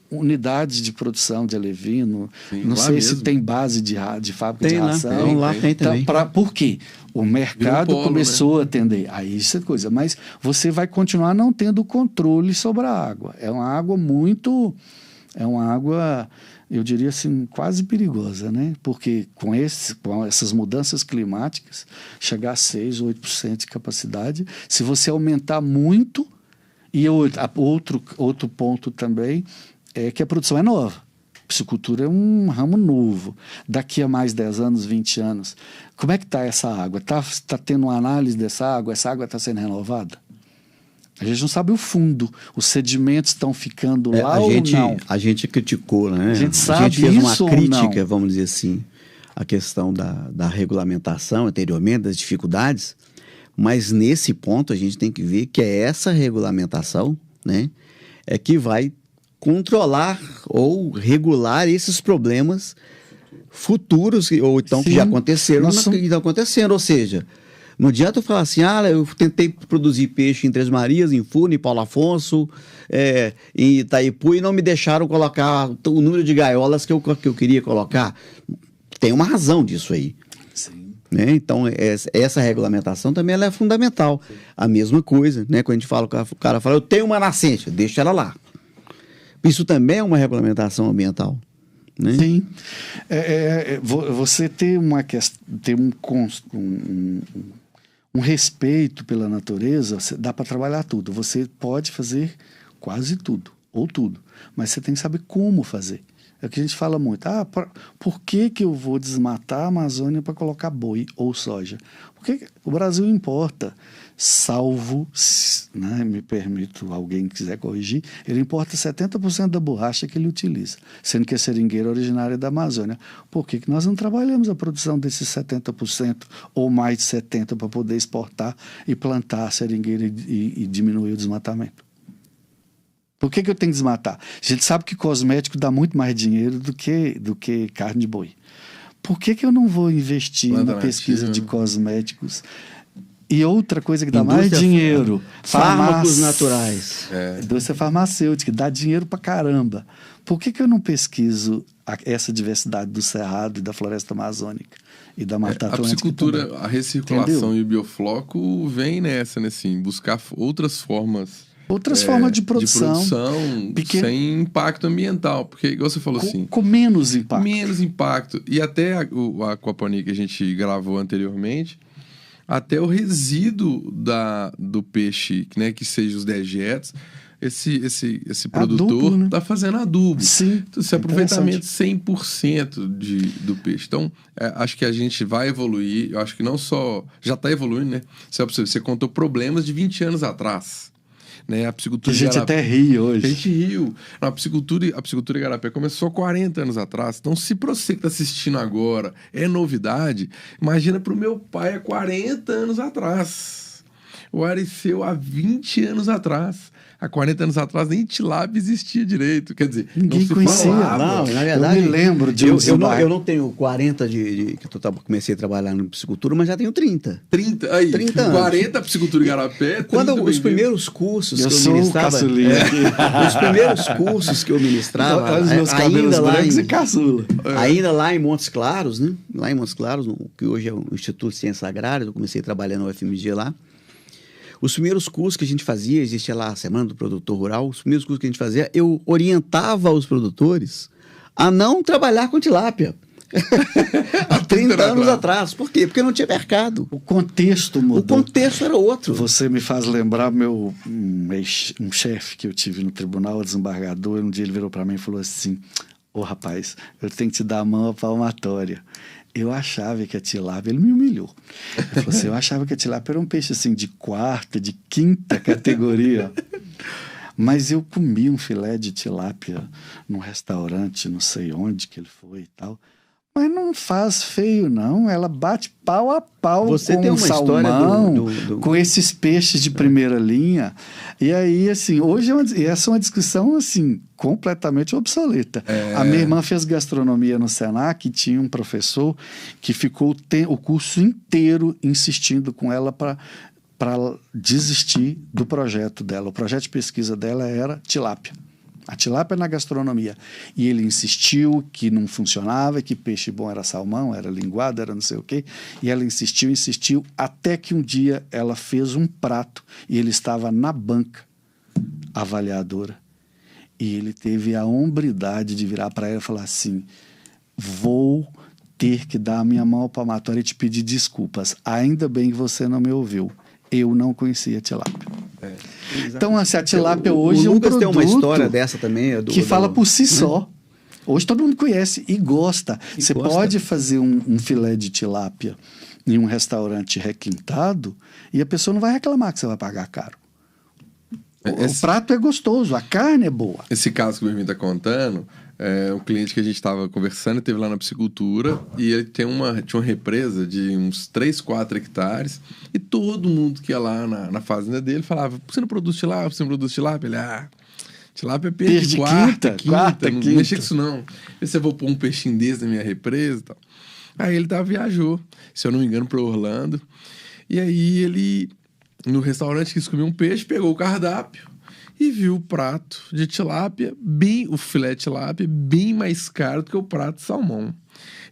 unidades de produção de alevino, sim, não sei mesmo. Se tem base de fábrica tem de ração. Lá tem também. Então, por quê? O mercado começou, né, a atender. Aí isso é coisa. Mas você vai continuar não tendo controle sobre a água. É uma água eu diria assim, quase perigosa, né? Porque com essas mudanças climáticas, chegar a 6 ou 8% de capacidade, se você aumentar muito, e outro ponto também é que a produção é nova. A piscicultura é um ramo novo. Daqui a mais 10 anos, 20 anos, como é que está essa água? Está tendo uma análise dessa água? Essa água está sendo renovada? A gente não sabe o fundo. Os sedimentos estão ficando lá ou não? A gente criticou, né? A gente sabe isso ou não? A gente fez uma crítica, vamos dizer assim, à questão da regulamentação anteriormente, das dificuldades, mas nesse ponto a gente tem que ver que é essa regulamentação, né, é que vai controlar ou regular esses problemas futuros, ou então que já aconteceram, que estão acontecendo, ou seja... Não adianta eu falar assim, eu tentei produzir peixe em Três Marias, em Furnas, em Paulo Afonso, em Itaipu, e não me deixaram colocar o número de gaiolas que eu queria colocar. Tem uma razão disso aí. Sim. Né? Então, essa regulamentação também ela é fundamental. Sim. A mesma coisa, né? Quando a gente fala, o cara fala, eu tenho uma nascente, deixa ela lá. Isso também é uma regulamentação ambiental. Né? Sim. Você ter um respeito pela natureza, dá para trabalhar tudo. Você pode fazer quase tudo, ou tudo, mas você tem que saber como fazer. É o que a gente fala muito. Por que eu vou desmatar a Amazônia para colocar boi ou soja? Porque o Brasil importa, salvo, né, me permito, alguém quiser corrigir, ele importa 70% da borracha que ele utiliza, sendo que a seringueira é originária da Amazônia. Por que nós não trabalhamos a produção desses 70% ou mais de 70% para poder exportar e plantar a seringueira e diminuir o desmatamento? Por que eu tenho que desmatar? A gente sabe que cosmético dá muito mais dinheiro do que carne de boi. Por que eu não vou investir na pesquisa de cosméticos? E outra coisa que dá mais dinheiro, fármacos naturais. Indústria farmacêutica, dá dinheiro pra caramba. Por que eu não pesquiso essa diversidade do cerrado e da floresta amazônica e da Mata Atlântica? A piscicultura, também? A recirculação, entendeu? E o biofloco vem nessa, né, assim, buscar outras formas. Formas de produção sem impacto ambiental, porque, igual você falou assim... Com menos impacto. Menos impacto. E até a aquaponia que a gente gravou anteriormente, até o resíduo do peixe, né, que seja os dejetos, esse produtor está fazendo adubo. Sim, então, esse aproveitamento 100% do peixe. Então, acho que a gente vai evoluir. Eu acho que não só... Já está evoluindo, né? Você contou problemas de 20 anos atrás. né? A piscicultura a gente até ri hoje. A gente riu. A piscicultura Igarapé começou 40 anos atrás. Então, se para você que está assistindo agora é novidade, imagina para o meu pai há 40 anos atrás. O Ariceu há 20 anos atrás. Há 40 anos atrás nem tilápia existia direito. Quer dizer, ninguém conhecia. Não, na verdade, eu me lembro de eu não tenho 40 que eu comecei a trabalhar no piscicultura, mas já tenho 30. 30 aí. 30 anos. 40 piscicultura Igarapé. Quando os primeiros cursos que eu ministrava. Os primeiros cursos que eu ministrava. Olha os meus cabelos brancos e caçula. Ainda lá em Montes Claros, né? Lá em Montes Claros, que hoje é o Instituto de Ciências Agrárias, eu comecei trabalhando no UFMG lá. Os primeiros cursos que a gente fazia, existia lá a Semana do Produtor Rural, os primeiros cursos que a gente fazia, eu orientava os produtores a não trabalhar com tilápia. Há 30 anos atrás. Por quê? Porque não tinha mercado. O contexto mudou. O contexto era outro. Você me faz lembrar um chefe que eu tive no tribunal, o desembargador, um dia ele virou para mim e falou assim: ô rapaz, eu tenho que te dar a mão à palmatória. Eu achava que a tilápia, ele me humilhou. Ele falou assim, eu achava que a tilápia era um peixe assim de quarta, de quinta categoria. Mas eu comi um filé de tilápia num restaurante, não sei onde que ele foi e tal. Mas não faz feio, não. Ela bate pau a pau Você com tem uma salmão, história com esses peixes de primeira linha. E aí, assim, hoje essa é uma discussão, assim, completamente obsoleta. A minha irmã fez gastronomia no Senac e tinha um professor que ficou o curso inteiro insistindo com ela para desistir do projeto dela. O projeto de pesquisa dela era tilápia. A tilápia na gastronomia. E ele insistiu que não funcionava, que peixe bom era salmão, era linguado, era não sei o quê. E ela insistiu, até que um dia ela fez um prato e ele estava na banca avaliadora. E ele teve a hombridade de virar para ela e falar assim: vou ter que dar a minha mão ao palmatório e te pedir desculpas. Ainda bem que você não me ouviu. Eu não conhecia a tilápia. Então, assim, a tilápia hoje é um produto... tem uma história dessa também. Que fala por si só. Hoje todo mundo conhece e gosta. Você pode fazer um filé de tilápia em um restaurante requintado e a pessoa não vai reclamar que você vai pagar caro. O prato é gostoso, a carne é boa. Esse caso que o Irving está contando, um cliente que a gente estava conversando, teve lá na piscicultura e ele tinha uma represa de uns 3, 4 hectares e todo mundo que ia lá na fazenda dele falava: você não produz tilápia? Você não produz tilápia? Ele, tilápia é peixe de quarta, não mexe com isso não. Eu vou pôr um peixinho desse na minha represa e tal. Aí ele viajou, se eu não me engano, para Orlando. E aí ele, no restaurante, quis comer um peixe, pegou o cardápio e viu o prato de tilápia, o filé de tilápia, bem mais caro do que o prato de salmão.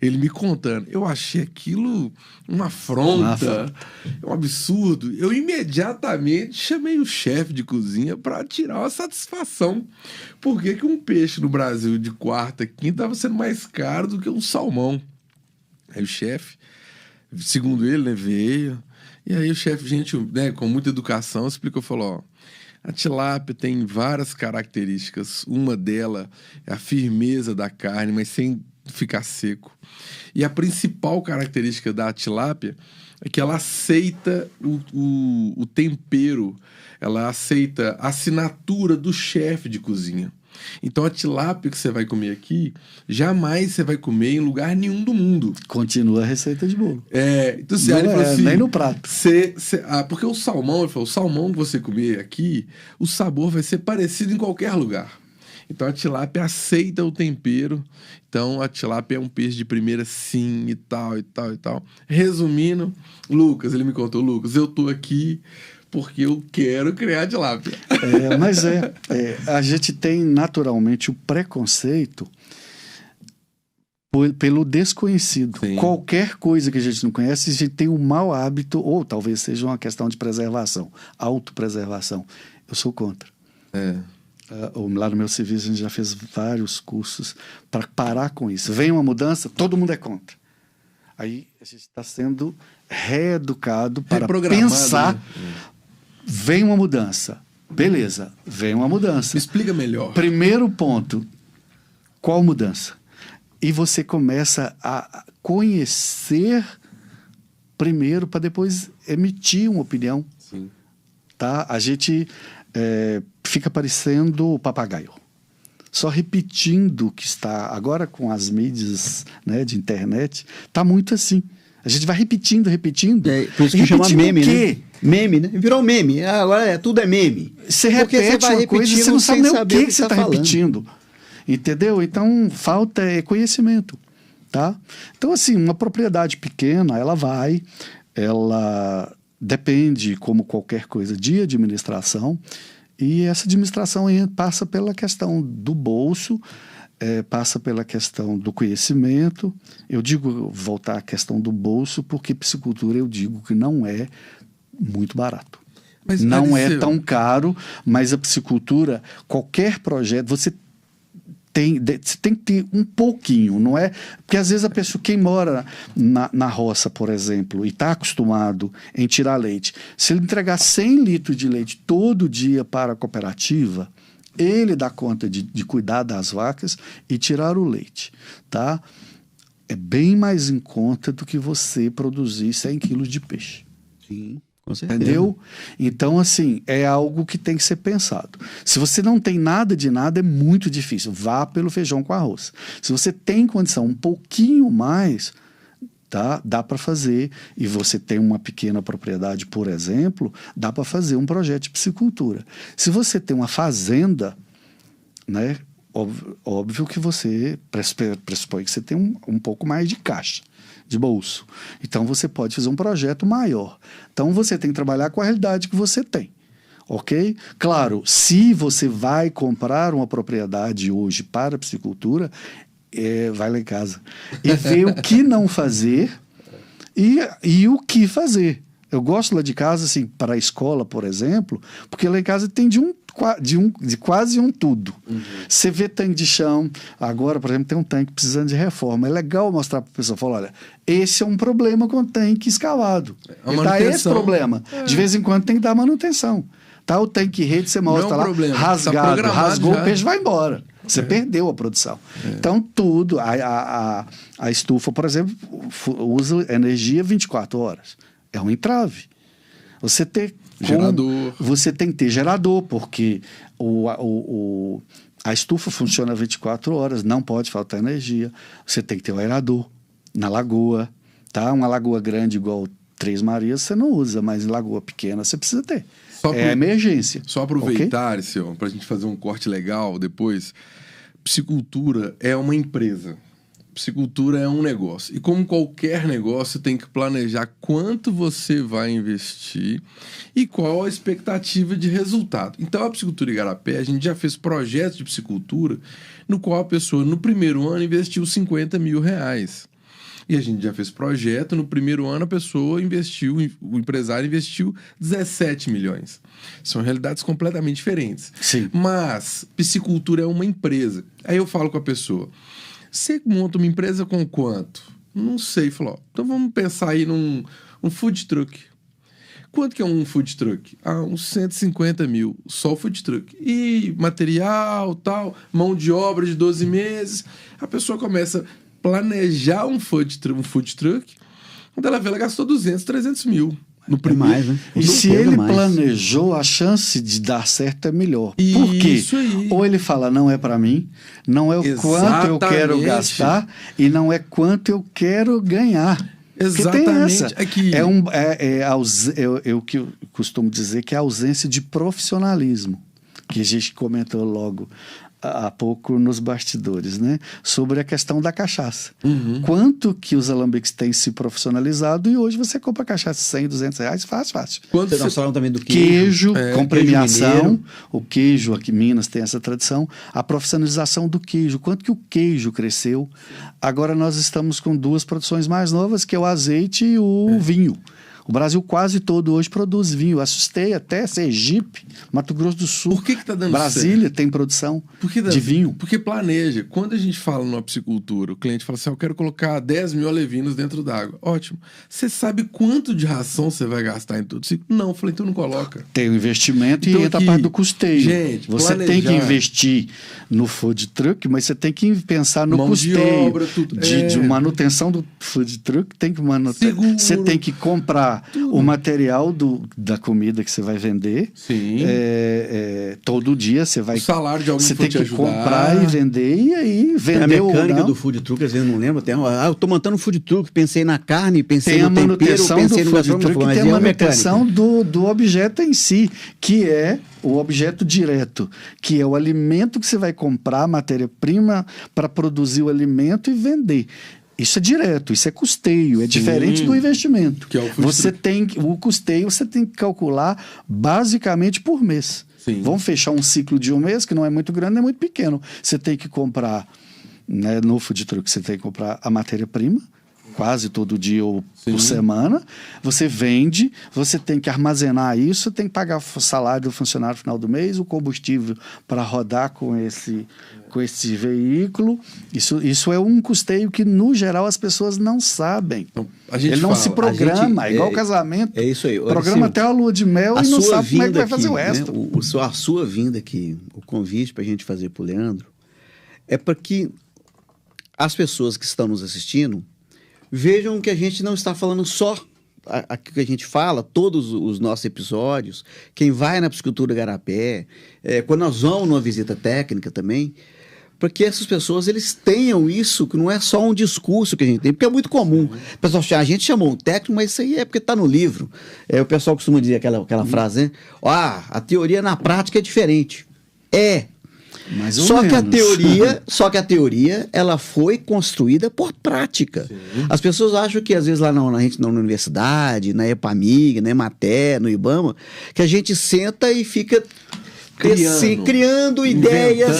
Ele me contando, eu achei aquilo uma afronta, um absurdo. Eu imediatamente chamei o chefe de cozinha para tirar uma satisfação. Por que um peixe no Brasil de quarta, quinta estava sendo mais caro do que um salmão? Aí o chefe, segundo ele, né, veio. E aí o chefe, gente, né, com muita educação, explicou, falou: a tilápia tem várias características. Uma delas é a firmeza da carne, mas sem ficar seco. E a principal característica da tilápia é que ela aceita o tempero, ela aceita a assinatura do chefe de cozinha. Então a tilápia que você vai comer aqui, jamais você vai comer em lugar nenhum do mundo. Continua a receita de bolo. Então você falou assim, nem no prato. Porque o salmão, ele falou, o salmão que você comer aqui, o sabor vai ser parecido em qualquer lugar. Então a tilápia aceita o tempero. Então a tilápia é um peixe de primeira sim, e tal, e tal, e tal. Resumindo, Lucas, ele me contou, Lucas, eu tô aqui porque eu quero criar tilápia. Mas a gente tem naturalmente o preconceito pelo desconhecido. Sim. Qualquer coisa que a gente não conhece, a gente tem um mau hábito, ou talvez seja uma questão de preservação, autopreservação. Eu sou contra. Lá no meu serviço a gente já fez vários cursos para parar com isso. Vem uma mudança, todo mundo é contra. Aí a gente está sendo reeducado para pensar, né? Vem uma mudança. Beleza, vem uma mudança. Me explica melhor. Primeiro ponto, qual mudança? E você começa a conhecer primeiro para depois emitir uma opinião. Sim. Tá? A gente fica parecendo o papagaio. Só repetindo o que está... Agora, com as mídias, né, de internet, está muito assim. A gente vai repetindo. Por isso que chama meme, né? Meme, né? Virou meme. Agora tudo é meme. Você repete uma coisa e você não sabe nem o que você está repetindo. Entendeu? Então, falta conhecimento. Tá? Então, assim, uma propriedade pequena, ela depende, como qualquer coisa, de administração, e essa administração passa pela questão do bolso, passa pela questão do conhecimento. Eu digo, voltar à questão do bolso, porque piscicultura eu digo que não é muito barato. Mas não é tão caro, mas a piscicultura, qualquer projeto, você tem que ter um pouquinho, não é? Porque às vezes a pessoa, quem mora na roça, por exemplo, e está acostumado em tirar leite, se ele entregar 100 litros de leite todo dia para a cooperativa, ele dá conta de cuidar das vacas e tirar o leite, tá? É bem mais em conta do que você produzir 100 quilos de peixe. Sim. Com certeza. Entendeu? Então, assim, é algo que tem que ser pensado. Se você não tem nada de nada, é muito difícil. Vá pelo feijão com arroz. Se você tem condição um pouquinho mais, tá? Dá para fazer. E você tem uma pequena propriedade, por exemplo, dá para fazer um projeto de piscicultura. Se você tem uma fazenda, né? Óbvio que você pressupõe que você tem um pouco mais de caixa, de bolso. Então, você pode fazer um projeto maior. Então, você tem que trabalhar com a realidade que você tem. Ok? Claro, se você vai comprar uma propriedade hoje para a piscicultura, vai lá em casa e ver o que não fazer e o que fazer. Eu gosto lá de casa, assim, para a escola, por exemplo, porque lá em casa tem de quase um tudo. Você vê tanque de chão, agora, por exemplo, tem um tanque precisando de reforma. É legal mostrar para a pessoa, falar, olha, esse é um problema com o tanque escavado. Tá esse problema. De vez em quando tem que dar manutenção. Tá o tanque rede, você mostra lá, rasgado, rasgou, o peixe vai embora. Você perdeu a produção. Então, tudo, a estufa, por exemplo, usa energia 24 horas. É um entrave. Você tem que ter gerador, porque a estufa funciona 24 horas, não pode faltar energia. Você tem que ter um aerador na lagoa. Tá? Uma lagoa grande igual Três Marias você não usa, mas em lagoa pequena você precisa ter. Emergência. Só aproveitar, okay? Para a gente fazer um corte legal depois. Piscicultura é uma empresa. Piscicultura é um negócio. E como qualquer negócio, tem que planejar quanto você vai investir e qual a expectativa de resultado. Então, a Piscicultura Igarapé, a gente já fez projetos de piscicultura no qual a pessoa, no primeiro ano, investiu R$50 mil. E a gente já fez projeto, no primeiro ano a pessoa investiu, o empresário investiu 17 milhões. São realidades completamente diferentes. Sim. Mas piscicultura é uma empresa. Aí eu falo com a pessoa... Você monta uma empresa com quanto? Não sei. Falou, então vamos pensar aí num food truck. Quanto que é um food truck? Uns 150 mil, só o food truck. E material, tal, mão de obra de 12 meses. A pessoa começa a planejar um food truck. Quando ela vê, ela gastou 200, 300 mil. No primeiro, mais, né? E se ele planejou, a chance de dar certo é melhor. Por quê? Ou ele fala, não é para mim, não é o quanto eu quero gastar e não é quanto eu quero ganhar. Exatamente. Eu que costumo dizer que é a ausência de profissionalismo, que a gente comentou logo há pouco nos bastidores, né? Sobre a questão da cachaça. Quanto que os alambiques têm se profissionalizado e hoje você compra cachaça de 100, 200 reais, fácil. Quanto nós falamos também do queijo com premiação. O queijo, aqui em Minas tem essa tradição. A profissionalização do queijo. Quanto que o queijo cresceu. Agora nós estamos com duas produções mais novas, que é o azeite e o vinho. O Brasil quase todo hoje produz vinho. Eu assustei até Sergipe, Mato Grosso do Sul. Por que tá dando Brasília certo? Tem produção de vinho. Porque planeja. Quando a gente fala numa piscicultura, o cliente fala assim, eu quero colocar 10 mil alevinos dentro d'água. Ótimo. Você sabe quanto de ração você vai gastar em todo ciclo? Não. Eu falei, então não coloca. Tem o investimento então, e entra a parte do custeio. Gente, você tem que investir no food truck, mas você tem que pensar no custeio. De obra, tudo. De manutenção do food truck, tem que você tem que comprar comprar o material da comida que você vai vender. Sim. Todo dia você vai... O salário de alguém você que for tem te que ajudar. comprar e vender, e aí vender a ou mecânica não. do food truck, às vezes não lembro. Eu tô montando um food truck, pensei na carne, pensei Tem a no tempero, manutenção do pensei no food gastrônomo, truck, mas tem a é uma manutenção mecânica. do objeto em si, que é o objeto direto, que é o alimento que você vai comprar, a matéria-prima, para produzir o alimento e vender. Isso é direto, isso é custeio, é diferente do investimento. Que é o food truck. O custeio você tem que calcular basicamente por mês. Sim. Vamos fechar um ciclo de um mês, que não é muito grande, nem muito pequeno. Você tem que comprar, né, no food truck, você tem que comprar a matéria-prima, quase todo dia ou por semana. Você vende, você tem que armazenar isso, tem que pagar o salário do funcionário no final do mês, o combustível para rodar com esse veículo. Isso é um custeio que, no geral, as pessoas não sabem. Então, a gente Ele não se programa, igual casamento. É isso aí. Programa até a lua de mel e não sabe como é que vai fazer o resto. Né, a sua vinda aqui, o convite para a gente fazer para o Leandro, é para que as pessoas que estão nos assistindo vejam que a gente não está falando só aqui que a gente fala, todos os nossos episódios, quem vai na Piscicultura Igarapé, quando nós vamos numa visita técnica também, para que essas pessoas eles tenham isso, que não é só um discurso que a gente tem, porque é muito comum. O pessoal, a gente chamou um técnico, mas isso aí é porque está no livro. O pessoal costuma dizer aquela frase, né? A teoria na prática é diferente. Só que a teoria ela foi construída por prática. Sim. As pessoas acham que às vezes lá na universidade, na EPAMIG, na Emater, no IBAMA, que a gente senta e fica criando ideias,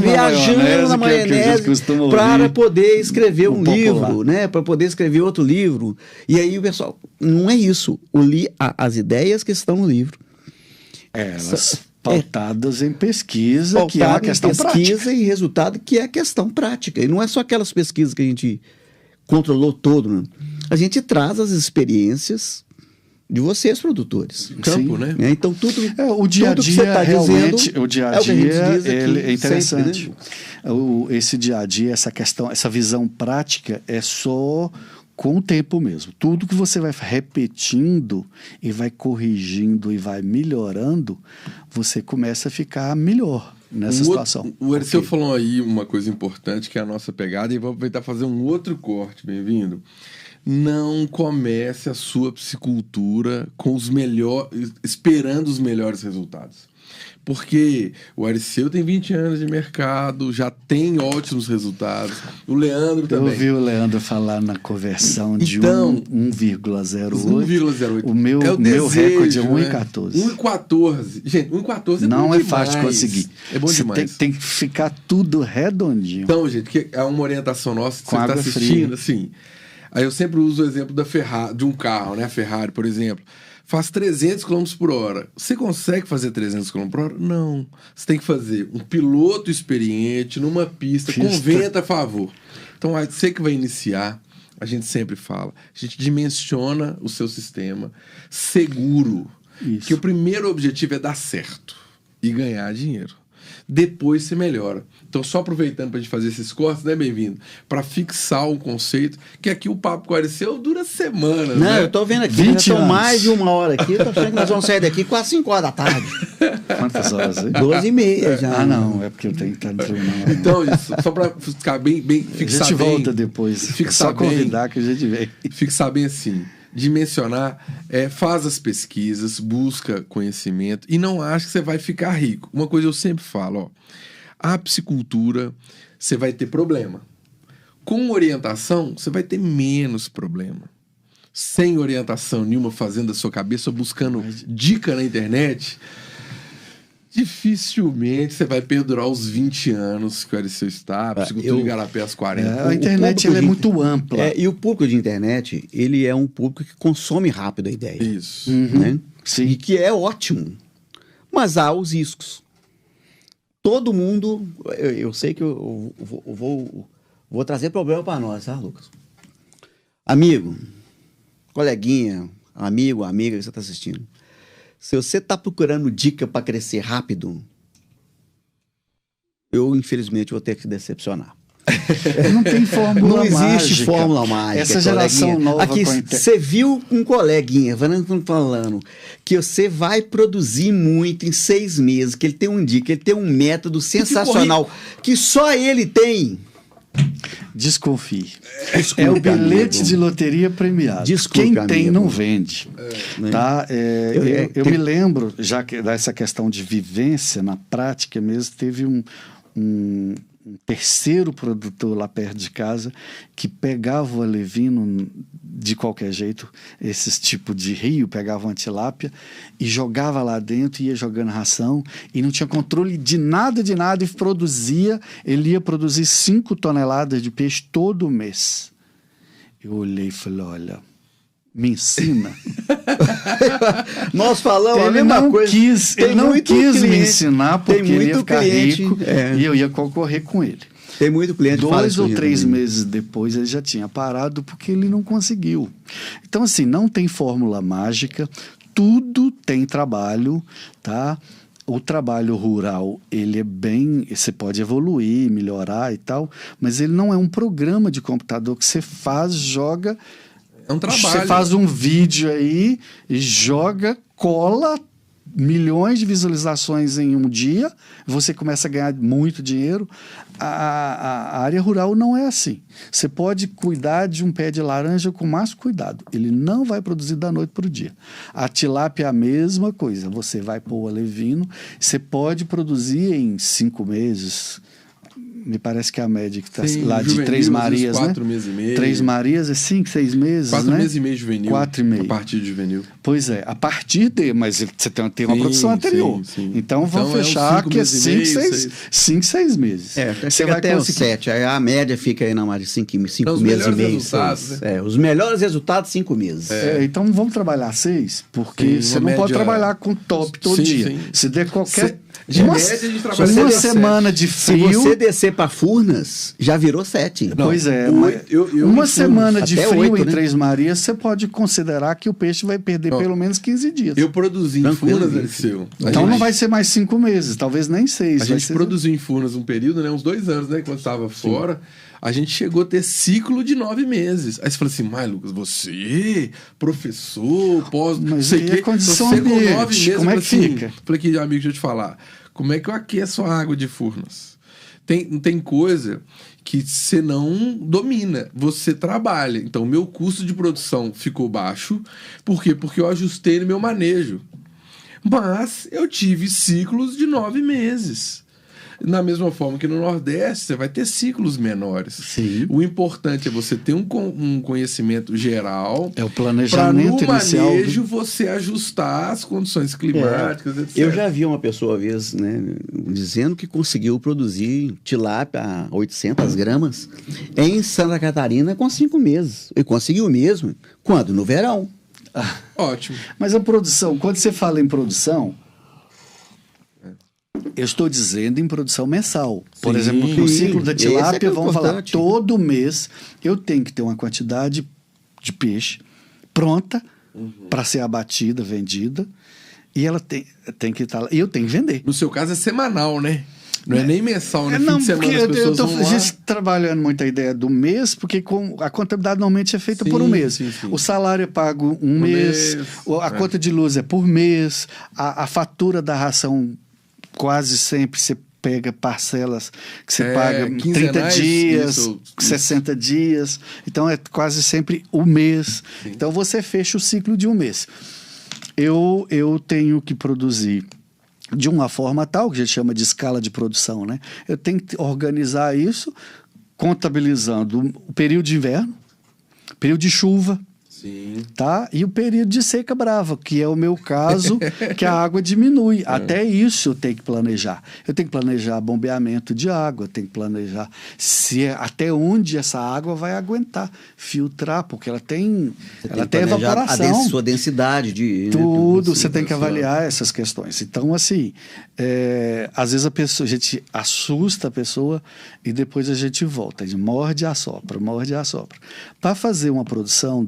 viajando na maionese para poder escrever um livro, né? Para poder escrever outro livro. E aí o pessoal, não é isso. As ideias que estão no livro. Elas pautadas em pesquisa, que é uma questão prática. Pesquisa e resultado, que é questão prática. E não é só aquelas pesquisas que a gente controlou todo, né? A gente traz as experiências de vocês, produtores. Campo, né? Então, tudo o dia a dia, que você está dizendo, o dia a dia é interessante. Sempre, né? Esse dia a dia, essa questão, essa visão prática é só com o tempo mesmo. Tudo que você vai repetindo e vai corrigindo e vai melhorando, você começa a ficar melhor nessa situação. O Ariceu falou aí uma coisa importante, que é a nossa pegada, e vou aproveitar para fazer um outro corte, bem-vindo. Não comece a sua piscicultura com esperando os melhores resultados. Porque o Ariceu tem 20 anos de mercado, já tem ótimos resultados. O Leandro também. Eu ouvi o Leandro falar na conversão de 1,08. 1,08. O meu recorde é 1,14. 1,14. Gente, 1,14 é não bom é demais. fácil de conseguir. É bom demais. Tem que ficar tudo redondinho. Então, gente, que é uma orientação nossa que você está assistindo, assim. Aí eu sempre uso o exemplo da Ferrari, de um carro, né? A Ferrari, por exemplo. Faz 300 km por hora. Você consegue fazer 300 km por hora? Não. Você tem que fazer um piloto experiente numa pista com vento a favor. Então, você que vai iniciar, a gente sempre fala, a gente dimensiona o seu sistema seguro. Isso. Que o primeiro objetivo é dar certo e ganhar dinheiro. Depois você melhora. Então, só aproveitando para a gente fazer esses cortes, né, bem-vindo? Para fixar um conceito, que aqui o Papo com o Ariceu dura semanas. Não, né? eu tô vendo aqui, já são mais de 1 hora aqui. Eu tô achando que nós vamos sair daqui quase 5 horas da tarde. Quantas horas aí? 12h30 já. Não, é porque eu tenho que estar no tribunal. Então, isso, só para ficar bem fixar a gente bem, volta depois. Fixar só convidar que a gente vem. Fixar bem assim. Dimensionar, faz as pesquisas, busca conhecimento e não acha que você vai ficar rico. Uma coisa eu sempre falo, ó, a piscicultura, você vai ter problema. Com orientação, você vai ter menos problema. Sem orientação nenhuma, fazendo a sua cabeça, buscando dica na internet, dificilmente você vai perdurar os 20 anos que o Ariceu está, a piscicultura Igarapé aos 40. A internet é muito ampla. E o público de internet, ele é um público que consome rápido a ideia. Isso. Né? Sim. E que é ótimo. Mas há os riscos. Todo mundo... Eu sei que eu vou trazer problema para nós, tá, Lucas? Amigo, coleguinha, amigo, amiga que você está assistindo. Se você está procurando dica para crescer rápido, eu, infelizmente, vou ter que te decepcionar. Não tem fórmula mágica. Não existe fórmula mágica. Essa geração coleguinha. nova Aqui, você viu um coleguinha falando que você vai produzir muito em 6 meses, que ele tem um dia, que ele tem um método sensacional, que só ele tem. Desconfie. É o bilhete de loteria premiado. Desculpe, quem tem amigo. Não vende. Tá? Eu me lembro, já que dessa questão de vivência, na prática mesmo, teve um terceiro produtor lá perto de casa que pegava o alevino de qualquer jeito, esses tipos de rio, pegava uma tilápia e jogava lá dentro, ia jogando ração e não tinha controle de nada e produzia, ele ia produzir 5 toneladas de peixe todo mês. Eu olhei e falei, olha, me ensina. Nós falamos a Ele mesma não coisa. Ele não quis me ensinar porque ele ia ficar rico e eu ia concorrer com ele. Tem muito cliente que fala 2 ou isso 3 também. meses depois ele já tinha parado porque ele não conseguiu. Então, assim, não tem fórmula mágica, tudo tem trabalho, tá? O trabalho rural, ele é bem... Você pode evoluir, melhorar e tal, mas ele não é um programa de computador que você faz, joga... É um trabalho. Você faz um vídeo aí e joga, cola milhões de visualizações em um dia, você começa a ganhar muito dinheiro. A área rural não é assim. Você pode cuidar de um pé de laranja com mais cuidado. Ele não vai produzir da noite para o dia. A tilápia é a mesma coisa. Você vai pôr o alevino, você pode produzir em 5 meses. Me parece que a média que está lá de juvenil, 3 Marias, né? 4 meses e meio. 3 Marias é 5, 6 meses, 4 né? meses e meio juvenil. 4 e meio. A partir de juvenil. Pois é, a partir de... Mas você tem uma produção anterior. Sim. Então vamos fechar que é 5, 6 meses. Você vai até os 7. Aí a média fica aí na margem de 5 meses e meio. Os melhores resultados, 5 meses. Então vamos trabalhar 6, porque você não pode trabalhar com top todo dia. Se der qualquer... Média, a gente trabalha uma semana de frio... Se você descer para Furnas, já virou 7. Pois é. Uma semana de frio em 3 Marias, você pode considerar que o peixe vai perder pelo menos 15 dias. Eu produzi em Furnas, Ariceu. Então não vai ser mais 5 meses, talvez nem 6. A gente produziu em Furnas um período, né, uns 2 anos, né, quando estava fora. A gente chegou a ter ciclo de 9 meses. Aí você fala assim, mas Lucas, você, professor, mas sei que, condição você com 9 ambiente, meses, como é que assim, fica? Falei aqui, amigo, deixa eu te falar. Como é que eu aqueço a água de Furnas? Tem coisa que você não domina, você trabalha. Então, o meu custo de produção ficou baixo. Por quê? Porque eu ajustei no meu manejo. Mas eu tive ciclos de 9 meses. Da mesma forma que no Nordeste, você vai ter ciclos menores. Sim. O importante é você ter um conhecimento geral. É o planejamento inicial. No manejo, você ajustar as condições climáticas, etc. Eu já vi uma pessoa, uma vez, né, dizendo que conseguiu produzir tilápia a 800 gramas em Santa Catarina com 5 meses. E conseguiu mesmo. Quando? No verão. Ótimo. Mas a produção, quando você fala em produção... Eu estou dizendo em produção mensal. Por exemplo, no ciclo da tilápia, vamos falar, todo mês eu tenho que ter uma quantidade de peixe pronta para ser abatida, vendida, e ela tem que estar lá. E eu tenho que vender. No seu caso é semanal, né? Não é nem mensal, né? Não, fim de semana porque as pessoas vão lá. a gente trabalhando muito a ideia do mês, porque a contabilidade normalmente é feita por um mês. Sim. O salário é pago um mês, a conta de luz é por mês, a fatura da ração quase sempre você pega parcelas que você paga 30 dias, 60 dias. Então é quase sempre o mês. Sim. Então você fecha o ciclo de um mês. Eu tenho que produzir de uma forma tal, que a gente chama de escala de produção, né? Eu tenho que organizar isso contabilizando o período de inverno, período de chuva, Sim. Tá? E o período de seca brava, que é o meu caso, que a água diminui. Até isso eu tenho que planejar. Eu tenho que planejar bombeamento de água, eu tenho que planejar até onde essa água vai aguentar, filtrar, porque ela tem evaporação. A sua densidade de... Tudo, você tem que avaliar essas questões. Então, assim, às vezes a gente assusta a pessoa e depois a gente volta, a gente morde e assopra. Para fazer uma produção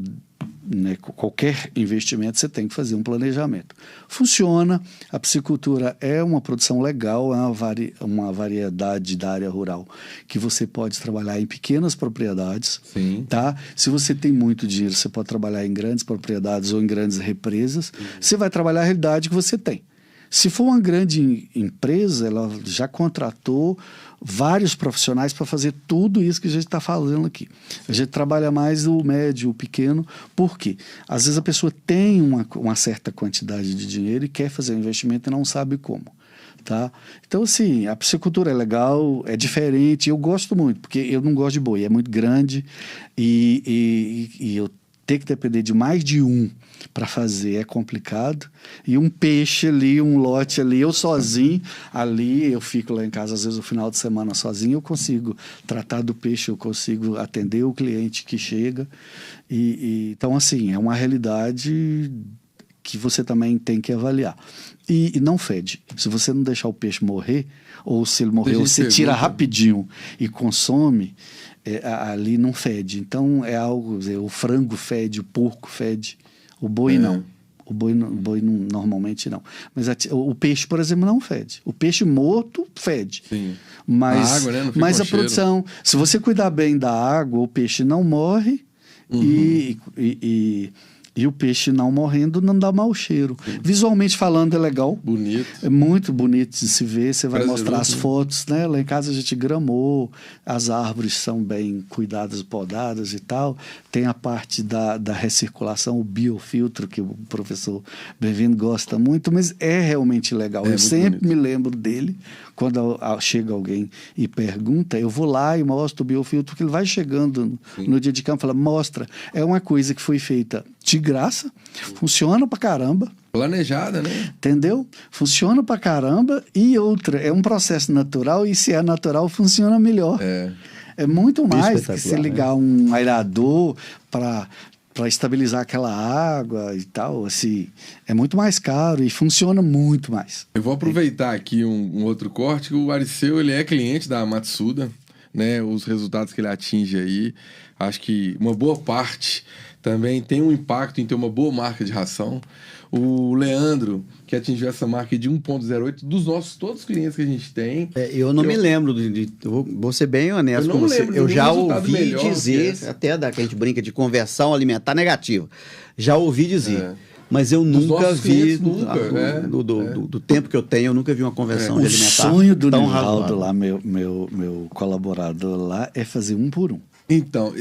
né, qualquer investimento você tem que fazer um planejamento. Funciona, a piscicultura é uma produção legal, é uma variedade da área rural que você pode trabalhar em pequenas propriedades. Sim. Tá? Se você tem muito dinheiro, você pode trabalhar em grandes propriedades ou em grandes represas. Você vai trabalhar a realidade que você tem. Se for uma grande empresa, ela já contratou vários profissionais para fazer tudo isso que a gente está falando aqui. A gente trabalha mais o médio, o pequeno, por quê? Às vezes a pessoa tem uma certa quantidade de dinheiro e quer fazer um investimento e não sabe como. Tá? Então, assim, a piscicultura é legal, é diferente, eu gosto muito, porque eu não gosto de boi, é muito grande e eu ter que depender de mais de um para fazer é complicado. E um peixe ali, um lote ali, eu sozinho, ali eu fico lá em casa, às vezes no final de semana sozinho, eu consigo tratar do peixe, eu consigo atender o cliente que chega. Então, assim, é uma realidade que você também tem que avaliar. E não fede. Se você não deixar o peixe morrer, ou se ele morrer, você tira rapidinho e consome, ali não fede. Então é algo, o frango fede, o porco fede, o boi não. O boi não, normalmente não. Mas o peixe, por exemplo, não fede. O peixe morto fede. Sim. Mas a água, né? Não fica mas a produção, se você cuidar bem da água, o peixe não morre e o peixe não morrendo não dá mau cheiro. Visualmente falando é legal. Bonito. É muito bonito de se ver. Você vai mostrar as fotos, né? Lá em casa a gente gramou, as árvores são bem cuidadas, podadas e tal. Tem a parte da recirculação, o biofiltro, que o professor Bem-vindo gosta muito, mas é realmente legal. Eu sempre me lembro dele. Quando chega alguém e pergunta, eu vou lá e mostro o biofiltro, porque ele vai chegando no dia de campo e fala, mostra. É uma coisa que foi feita de graça, funciona pra caramba. Planejada, né? Entendeu? Funciona pra caramba. E outra, é um processo natural e se é natural, funciona melhor. É muito mais que se ligar um aerador para estabilizar aquela água e tal, assim, é muito mais caro e funciona muito mais. Eu vou aproveitar aqui um outro corte, que o Ariceu, ele é cliente da Matsuda, né? Os resultados que ele atinge aí, acho que uma boa parte também tem um impacto em ter uma boa marca de ração. O Leandro, que atingiu essa marca de 1,08 dos nossos todos os clientes que a gente tem. Eu não me lembro, vou ser bem honesto com você. Eu já ouvi dizer, até que a gente brinca de conversão alimentar negativa, já ouvi dizer. Mas eu nunca vi, do tempo que eu tenho, eu nunca vi uma conversão de alimentar. O sonho do Nivaldo lá, meu colaborador lá, é fazer 1 por 1. Então,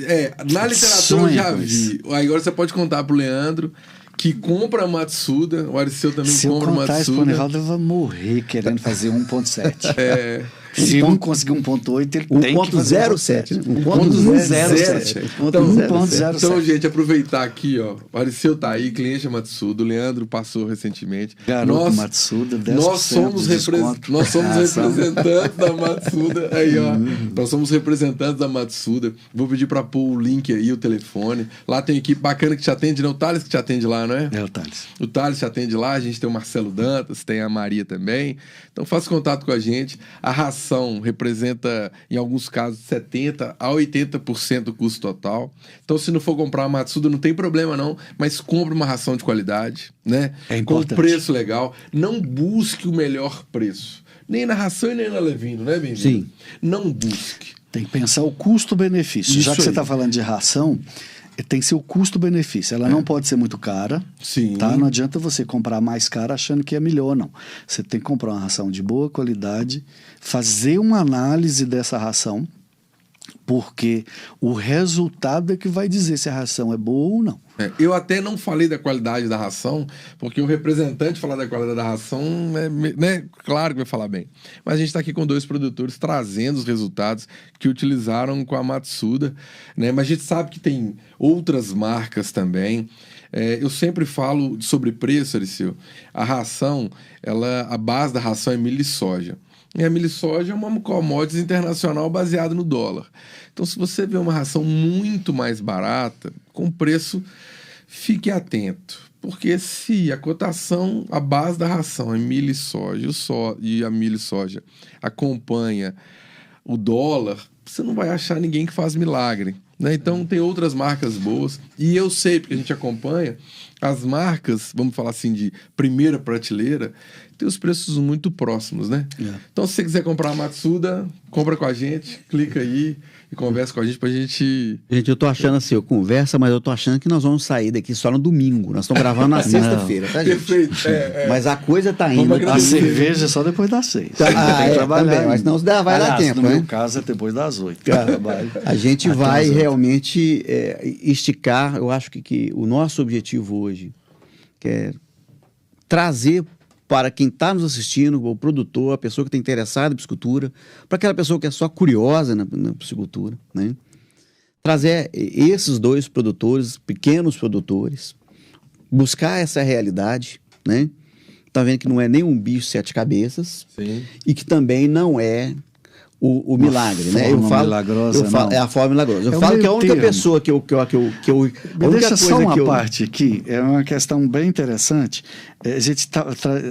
na literatura eu já vi. Agora você pode contar pro Leandro que compra a Matsuda, o Ariceu também compra a Matsuda. Se eu contar isso pro vai morrer querendo fazer 1,7. Se um conseguir 1,8, ele tem que fazer 1,07. 1,07. Então, gente, aproveitar aqui, ó. O Ariceu tá aí, cliente da Matsuda. O Leandro passou recentemente. Garoto Matsuda, 10% nós somos representantes da Matsuda. Aí, ó. Nós somos representantes da Matsuda. Vou pedir pra pôr o link aí, o telefone. Lá tem equipe bacana que te atende, né? O Thales que te atende lá, não é? É o Thales. O Thales te atende lá. A gente tem o Marcelo Dantas, tem a Maria também. Então, faça contato com a gente. A ração representa, em alguns casos, 70% a 80% do custo total. Então, se não for comprar uma Matsuda, não tem problema não, mas compre uma ração de qualidade, né? Com preço legal. Não busque o melhor preço. Nem na ração e nem na Levino, né, Bem-vindo? Sim. Não busque. Tem que pensar o custo-benefício. Já que você está falando de ração, tem que ser o custo-benefício. Ela não pode ser muito cara. Sim. Tá? Não adianta você comprar mais cara achando que é melhor, não. Você tem que comprar uma ração de boa qualidade, fazer uma análise dessa ração, porque o resultado é que vai dizer se a ração é boa ou não. Eu até não falei da qualidade da ração, porque o representante falar da qualidade da ração, né, claro que vai falar bem. Mas a gente está aqui com 2 produtores trazendo os resultados que utilizaram com a Matsuda, né? Mas a gente sabe que tem outras marcas também. Eu sempre falo sobre preço, Ariceu. A ração, a base da ração é milho e soja. E a milho e soja é uma commodity internacional baseada no dólar. Então, se você vê uma ração muito mais barata, com preço, fique atento. Porque se a cotação, a base da ração é milho e soja, e a milho e soja acompanha o dólar, você não vai achar ninguém que faz milagre, né? Então tem outras marcas boas, e eu sei, porque a gente acompanha, as marcas, vamos falar assim, de primeira prateleira, tem os preços muito próximos, né? Então, se você quiser comprar a Matsuda, compra com a gente, clica aí e conversa com a gente pra gente... Gente, eu tô achando assim, eu conversa, mas eu tô achando que nós vamos sair daqui só no domingo. Nós estamos gravando na sexta-feira, tá, gente? Perfeito. Mas a coisa tá indo. A cerveja é só depois das 6. Também, mas não vai dar tempo, no né? meu caso é depois das 8. A gente vai realmente esticar, eu acho que o nosso objetivo hoje que é trazer para quem está nos assistindo, o produtor, a pessoa que está interessada em piscicultura, para aquela pessoa que é só curiosa na piscicultura, né? Trazer esses dois produtores, pequenos produtores, buscar essa realidade, né? Tá vendo que não é nem um bicho sete cabeças. Sim. E que também não é o milagre, né? Eu falo, é a forma milagrosa. Eu falo que a única pessoa que eu Me deixa só uma parte aqui, é uma questão bem interessante. A gente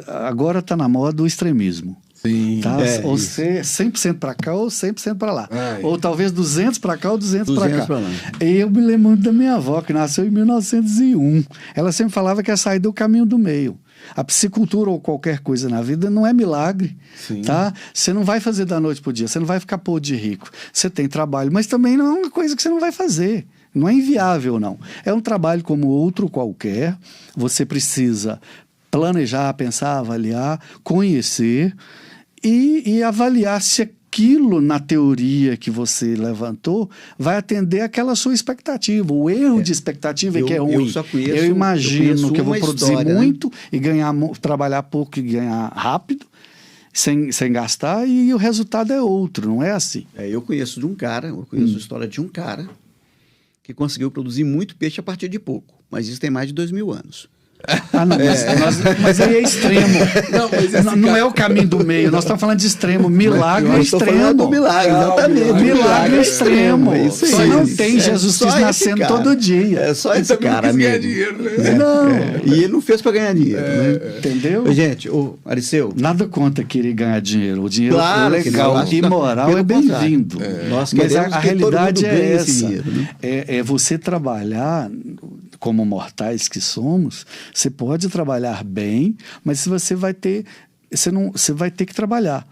agora está na moda o extremismo. Sim. Tá? Ou ser 100% para cá ou 100% para lá. Ou talvez 200 para cá ou 200 para cá. Pra lá. E eu me lembro muito da minha avó, que nasceu em 1901. Ela sempre falava que ia sair do caminho do meio. A piscicultura ou qualquer coisa na vida não é milagre, tá? Você não vai fazer da noite pro dia, você não vai ficar podre de rico. Você tem trabalho, mas também não é uma coisa que você não vai fazer. Não é inviável, não. É um trabalho como outro qualquer. Você precisa planejar, pensar, avaliar, conhecer e avaliar se aquilo na teoria que você levantou vai atender aquela sua expectativa. O erro de expectativa é que é ruim. Eu imagino que eu vou produzir muito, né? E trabalhar pouco e ganhar rápido, sem gastar, e o resultado é outro, não é assim. Eu conheço a história de um cara que conseguiu produzir muito peixe a partir de pouco, mas isso tem mais de 2000 anos. Mas aí é extremo. Não é o caminho do meio. Nós estamos falando de extremo. Milagre extremo. Milagre, exatamente. Milagre extremo. Só não tem Jesus Cristo nascendo todo dia. É só esse cara mesmo. Dinheiro, né? E ele não fez para ganhar dinheiro, né? Entendeu? Gente, o Ariceu, nada contra querer ganhar dinheiro. O dinheiro legal e não, moral é bem-vindo. Mas a realidade é essa. Dinheiro, né? É você trabalhar como mortais que somos. Você pode trabalhar bem, mas você vai ter que trabalhar,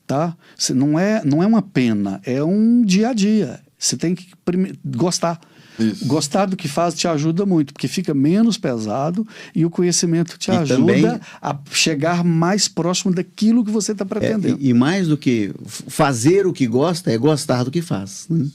tá? Não é uma pena, é um dia a dia. Você tem que gostar. Isso. Gostar do que faz te ajuda muito, porque fica menos pesado e o conhecimento te ajuda também a chegar mais próximo daquilo que você está pretendendo. E mais do que fazer o que gosta, é gostar do que faz. Né?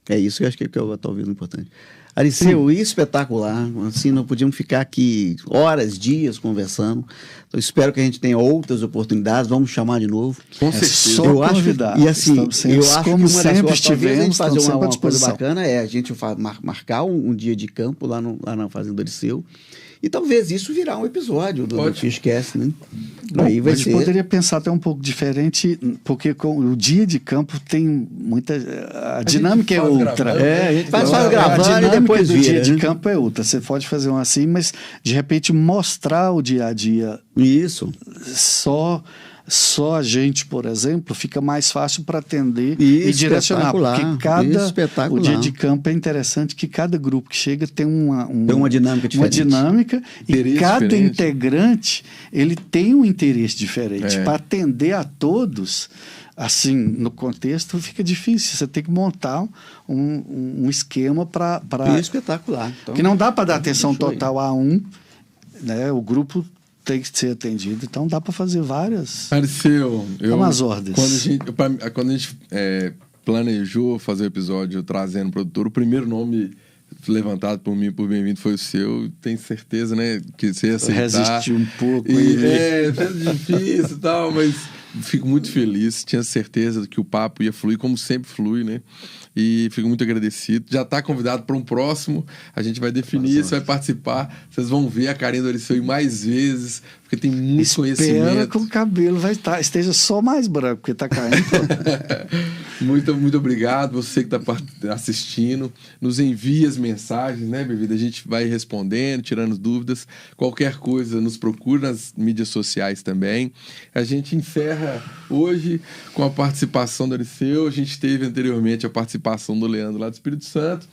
É isso que eu acho que é talvez importante. Ariceu, espetacular. Assim, não podíamos ficar aqui horas, dias conversando. Eu espero que a gente tenha outras oportunidades. Vamos chamar de novo. Com certeza. Eu acho e assim, eu acho que uma sempre estivemos, fazer uma coisa bacana é a gente marcar um dia de campo lá na Fazenda Ariceu. E talvez isso virar um episódio do Fishcast, né? Aí vai ser... poderia pensar até um pouco diferente, porque o dia de campo tem muita... A dinâmica é outra. A gente faz só gravando e depois o dia de campo é outra. Você pode fazer um assim, mas de repente mostrar o dia a dia. Isso. Só a gente, por exemplo, fica mais fácil para atender e direcionar. Porque o dia de campo é interessante que cada grupo que chega tem uma dinâmica diferente. E cada integrante ele tem um interesse diferente. Para atender a todos, assim, no contexto, fica difícil. Você tem que montar um esquema para... Espetacular. Então, que não dá para dar atenção total a um, né? O grupo tem que ser atendido, então dá para fazer várias. Ariceu, umas ordens. Quando a gente planejou fazer o episódio trazendo o produtor, o primeiro nome levantado por mim, por bem-vindo, foi o seu. Tenho certeza, né, que você ia aceitar. Resistir um pouco. É difícil e tal, mas fico muito feliz. Tinha certeza que o papo ia fluir, como sempre flui, né? E fico muito agradecido. Já está convidado para um próximo. A gente vai definir, você vai participar. Vocês vão ver a carinha do Ariceu mais vezes, porque tem muito conhecimento. Espera que o cabelo esteja só mais branco, porque está caindo. Muito obrigado. Você que está assistindo, nos envia as mensagens, né, Bebida? A gente vai respondendo, tirando dúvidas. Qualquer coisa, nos procure nas mídias sociais também. A gente encerra hoje com a participação do Ariceu. A gente teve anteriormente a participação do Leandro lá do Espírito Santo.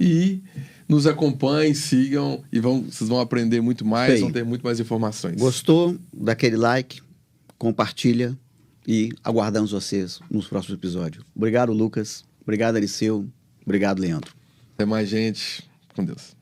E nos acompanhem, sigam e vocês vão aprender muito mais, vão ter muito mais informações. Gostou? Dá aquele like, compartilha e aguardamos vocês nos próximos episódios. Obrigado, Lucas. Obrigado, Ariceu. Obrigado, Leandro. Até mais, gente. Com Deus.